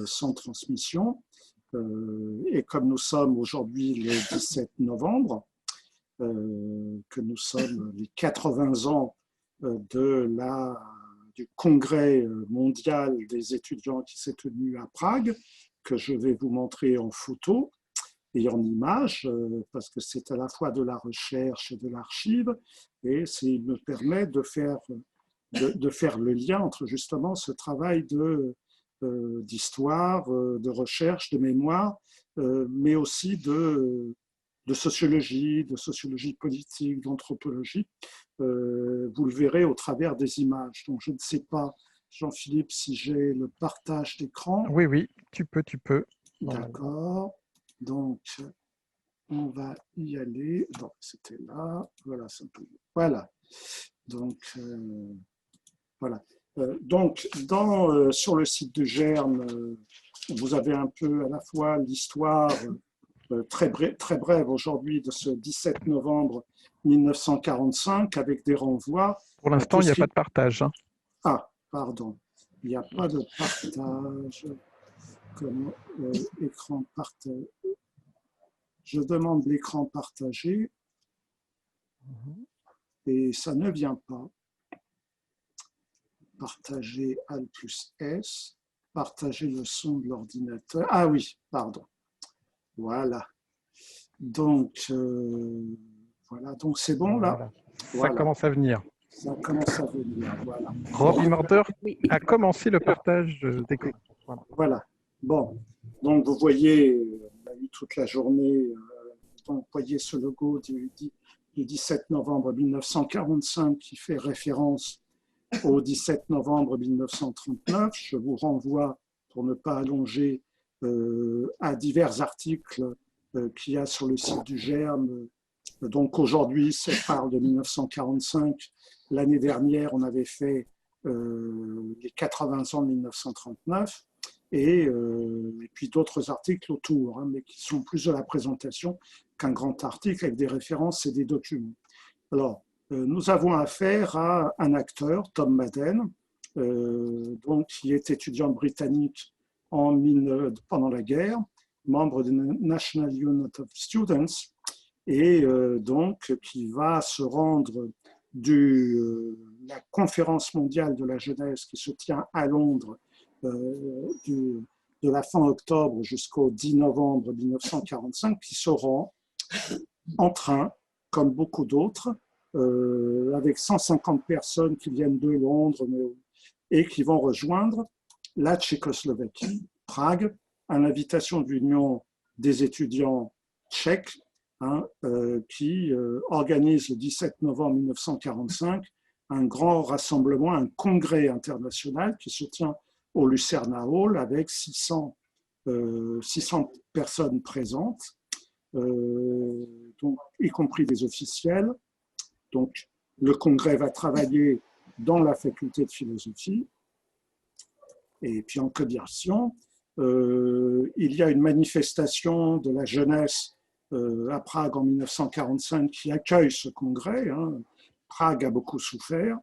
sans transmission. Et comme nous sommes aujourd'hui le 17 novembre, que nous sommes les 80 ans du congrès mondial des étudiants qui s'est tenu à Prague, que je vais vous montrer en photo et en images, parce que c'est à la fois de la recherche et de l'archive, et il me permet de faire le lien entre justement ce travail d'histoire, de recherche, de mémoire, mais aussi de sociologie politique, d'anthropologie. Vous le verrez au travers des images. Donc, je ne sais pas, Jean-Philippe, si j'ai le partage d'écran. Oui, oui, tu peux. D'accord. Donc, on va y aller. Donc, c'était là. Voilà, voilà. Donc, voilà. Donc, sur le site de GERM, vous avez un peu à la fois l'histoire très brève aujourd'hui de ce 17 novembre 1945 avec des renvois. Pour l'instant, il n'y a pas de partage. Hein. Ah, pardon. Il n'y a pas de partage. Comme écran partagé. Je demande l'écran partagé et ça ne vient pas. Partager Alt plus S. Partager le son de l'ordinateur. Ah oui, pardon. Voilà. Donc, voilà. Donc, c'est bon là. Voilà. Ça commence à venir. Ça commence à venir, voilà. Robbie Morter Oui. a commencé le partage d'écran. Voilà. Voilà. Bon, donc vous voyez, on a eu toute la journée, donc vous voyez ce logo du 17 novembre 1945 qui fait référence au 17 novembre 1939. Je vous renvoie, pour ne pas allonger, à divers articles qu'il y a sur le site du GERM. Donc aujourd'hui, ça parle de 1945. L'année dernière, on avait fait les 80 ans de 1939 et puis d'autres articles autour, hein, mais qui sont plus de la présentation qu'un grand article avec des références et des documents. Alors, nous avons affaire à un acteur, Tom Madden, donc, qui est étudiant britannique pendant la guerre, membre de National Union of Students, et donc qui va se rendre de la conférence mondiale de la jeunesse qui se tient à Londres de la fin octobre jusqu'au 10 novembre 1945, qui se rend en train, comme beaucoup d'autres, avec 150 personnes qui viennent de Londres et qui vont rejoindre la Tchécoslovaquie, Prague, à l'invitation de l'Union des étudiants tchèques, hein, qui organise le 17 novembre 1945 un grand rassemblement, un congrès international qui se tient au Lucerna Hall avec 600 personnes présentes, donc, y compris des officiels. Donc, le congrès va travailler dans la faculté de philosophie. Et puis en commission, il y a une manifestation de la jeunesse à Prague en 1945 qui accueille ce congrès. Hein. Prague a beaucoup souffert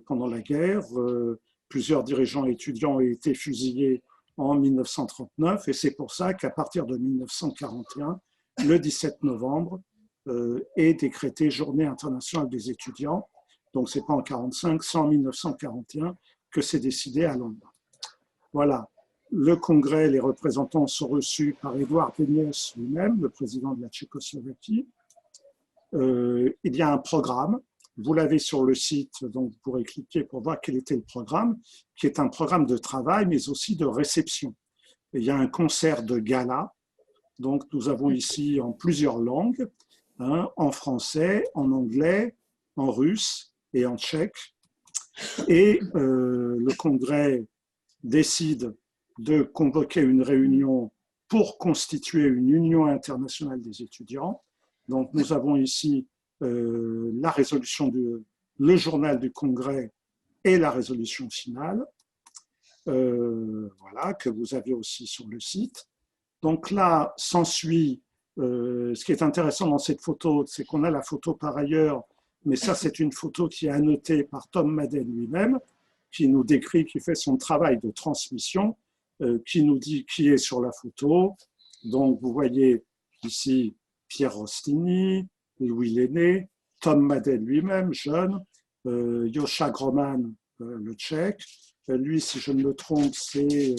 pendant la guerre. Plusieurs dirigeants étudiants ont été fusillés en 1939 et c'est pour ça qu'à partir de 1941, le 17 novembre, est décrété Journée internationale des étudiants. Donc, ce n'est pas en 1945, c'est en 1941 que c'est décidé à Londres. Voilà. Le congrès, les représentants sont reçus par Édouard Péniès lui-même, le président de la Tchécoslovaquie. Il y a un programme. Vous l'avez sur le site, donc vous pourrez cliquer pour voir quel était le programme, qui est un programme de travail, mais aussi de réception. Et il y a un concert de gala. Donc, nous avons ici en plusieurs langues, hein, en français, en anglais, en russe et en tchèque. Et le congrès décide de convoquer une réunion pour constituer une union internationale des étudiants. Donc, nous avons ici la résolution le journal du congrès et la résolution finale, voilà, que vous avez aussi sur le site. Donc là, s'ensuit, ce qui est intéressant dans cette photo, c'est qu'on a la photo par ailleurs, mais ça, c'est une photo qui est annotée par Tom Madden lui-même, qui nous décrit, qui fait son travail de transmission, qui nous dit qui est sur la photo. Donc, vous voyez ici Pierre Rostini, Louis Lenné, Tom Madden lui-même, jeune, Yosha Groman, le tchèque. Lui, si je ne me trompe, c'est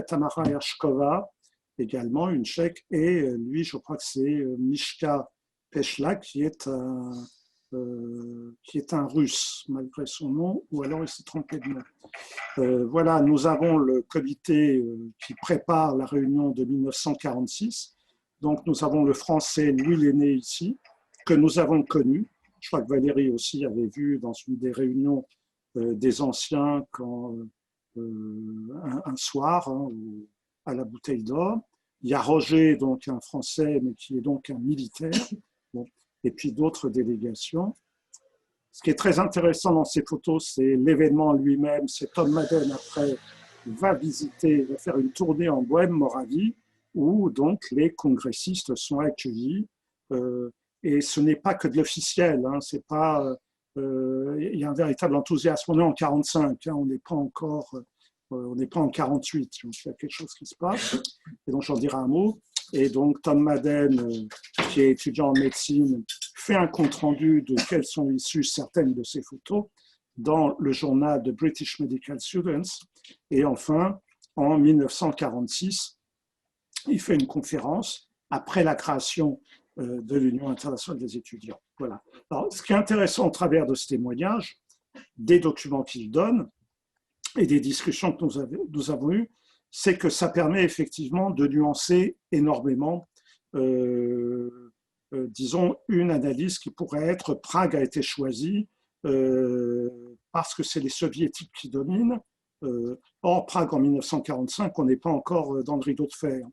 Tamara Hershkova, également une tchèque. Et lui, je crois que c'est Mishka Peshla, qui est un russe, malgré son nom, ou alors il s'est trompé de nom. Voilà, nous avons le comité qui prépare la réunion de 1946. Donc, nous avons le français Louis Lenné ici, que nous avons connu. Je crois que Valérie aussi avait vu dans une des réunions des anciens un soir, hein, à la Bouteille d'Or. Il y a Roger, donc un français, mais qui est donc un militaire, bon, et puis d'autres délégations. Ce qui est très intéressant dans ces photos, c'est l'événement lui-même. C'est Tom Madden, après, va faire une tournée en Bohème-Moravie, où donc les congressistes sont accueillis. Et ce n'est pas que de l'officiel, hein, c'est pas, il y a un véritable enthousiasme. On est en 45, hein, on n'est pas encore, on n'est pas en 48, donc il y a quelque chose qui se passe. Et donc j'en dirai un mot. Et donc Tom Madden, qui est étudiant en médecine, fait un compte-rendu de quelles sont issues certaines de ces photos dans le journal de British Medical Students. Et enfin, en 1946, il fait une conférence après la création de l'Union internationale des étudiants. Voilà. Alors, ce qui est intéressant au travers de ce témoignage, des documents qu'il donne et des discussions que nous avons eues, c'est que ça permet effectivement de nuancer énormément, disons, une analyse qui pourrait être Prague a été choisie parce que c'est les soviétiques qui dominent. Or, Prague en 1945, on n'est pas encore dans le rideau de fer.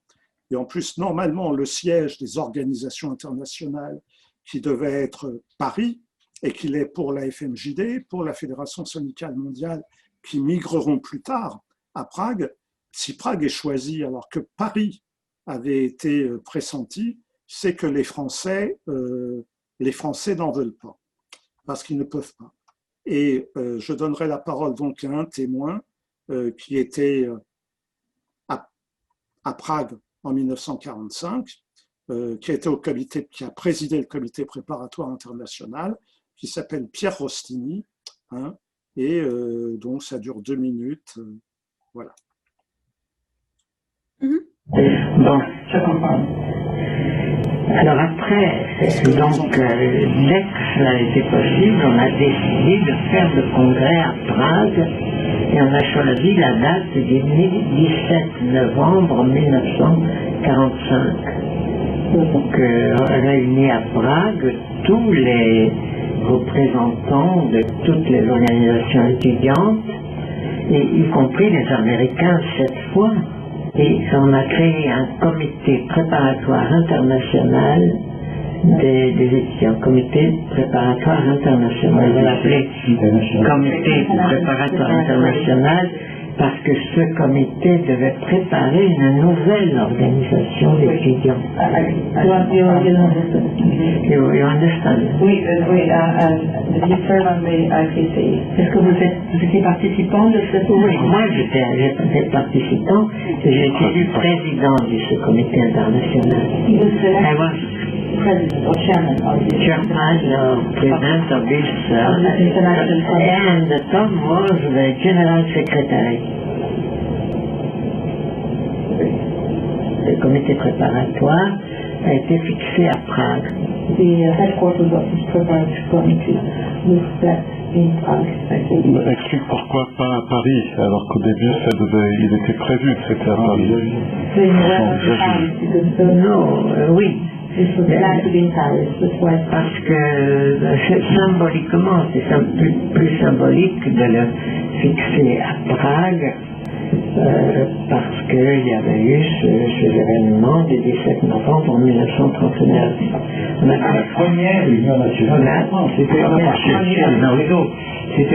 Et en plus, normalement, le siège des organisations internationales qui devait être Paris, et qu'il est pour la FMJD, pour la Fédération syndicale mondiale, qui migreront plus tard à Prague. Si Prague est choisie alors que Paris avait été pressenti, c'est que les Français n'en veulent pas, parce qu'ils ne peuvent pas. Et je donnerai la parole donc à un témoin qui était à Prague en 1945, qui a présidé le comité préparatoire international, qui s'appelle Pierre Rostini, hein, et donc ça dure 2 minutes, voilà. Bon, je comprends. Alors après, donc, dès que cela a été possible, on a décidé de faire le congrès à Prague et on a choisi la date du 17 novembre 1945. Donc, réunis à Prague, tous les représentants de toutes les organisations étudiantes, et y compris les Américains cette fois. Et on a créé un comité préparatoire international des étudiants, comité préparatoire international. On l'a appelé comité préparatoire international parce que ce comité devait préparer une nouvelle organisation d'étudiants. You understand? Oui, you serve on the IPC. Est-ce que vous étiez participant de ce Oui, moi j'étais participant et j'ai été élu président de ce comité international. I was president or chairman of the chairman or president of this and Tom was the general secretary. Le comité préparatoire a été fixé à Prague. The headquarters of this preparatory committee was set in Prague. Explique pourquoi pas à Paris, alors qu'au début il était prévu que c'était à Paris. Non, oui. Parce que symboliquement, c'est plus symbolique de le fixer à Prague parce qu'il y avait eu ces événements du 17 novembre 1939. La première Union nationale, c'était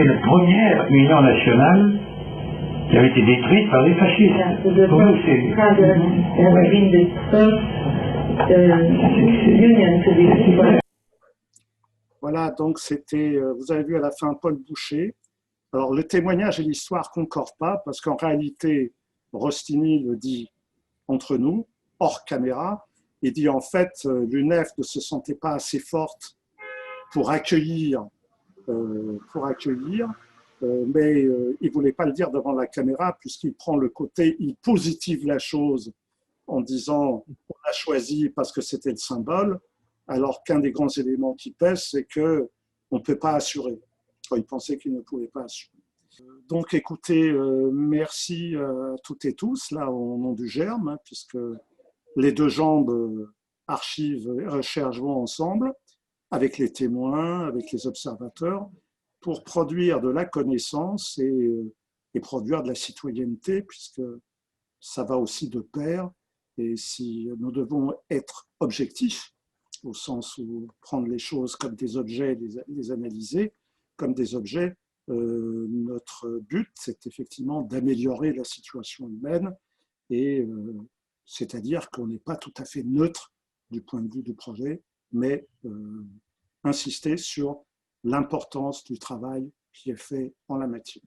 la première Union nationale qui avait été détruite par les fascistes. Voilà, donc c'était, vous avez vu à la fin Paul Boucher. Alors le témoignage et l'histoire ne concordent pas parce qu'en réalité, Rostini le dit entre nous, hors caméra. Il dit en fait, l'UNEF ne se sentait pas assez forte pour accueillir, mais il ne voulait pas le dire devant la caméra puisqu'il prend le côté, il positive la chose en disant on a choisi parce que c'était le symbole, alors qu'un des grands éléments qui pèse, c'est qu'on ne peut pas assurer. Il pensait qu'il ne pouvait pas assurer. Donc écoutez, merci à toutes et tous, là au nom du GERM, hein, puisque les deux jambes archives et recherche vont ensemble, avec les témoins, avec les observateurs, pour produire de la connaissance et produire de la citoyenneté, puisque ça va aussi de pair. Et si nous devons être objectifs, au sens où prendre les choses comme des objets, les analyser comme des objets, notre but, c'est effectivement d'améliorer la situation humaine, et c'est-à-dire qu'on n'est pas tout à fait neutre du point de vue du projet, mais insister sur l'importance du travail qui est fait en la matière.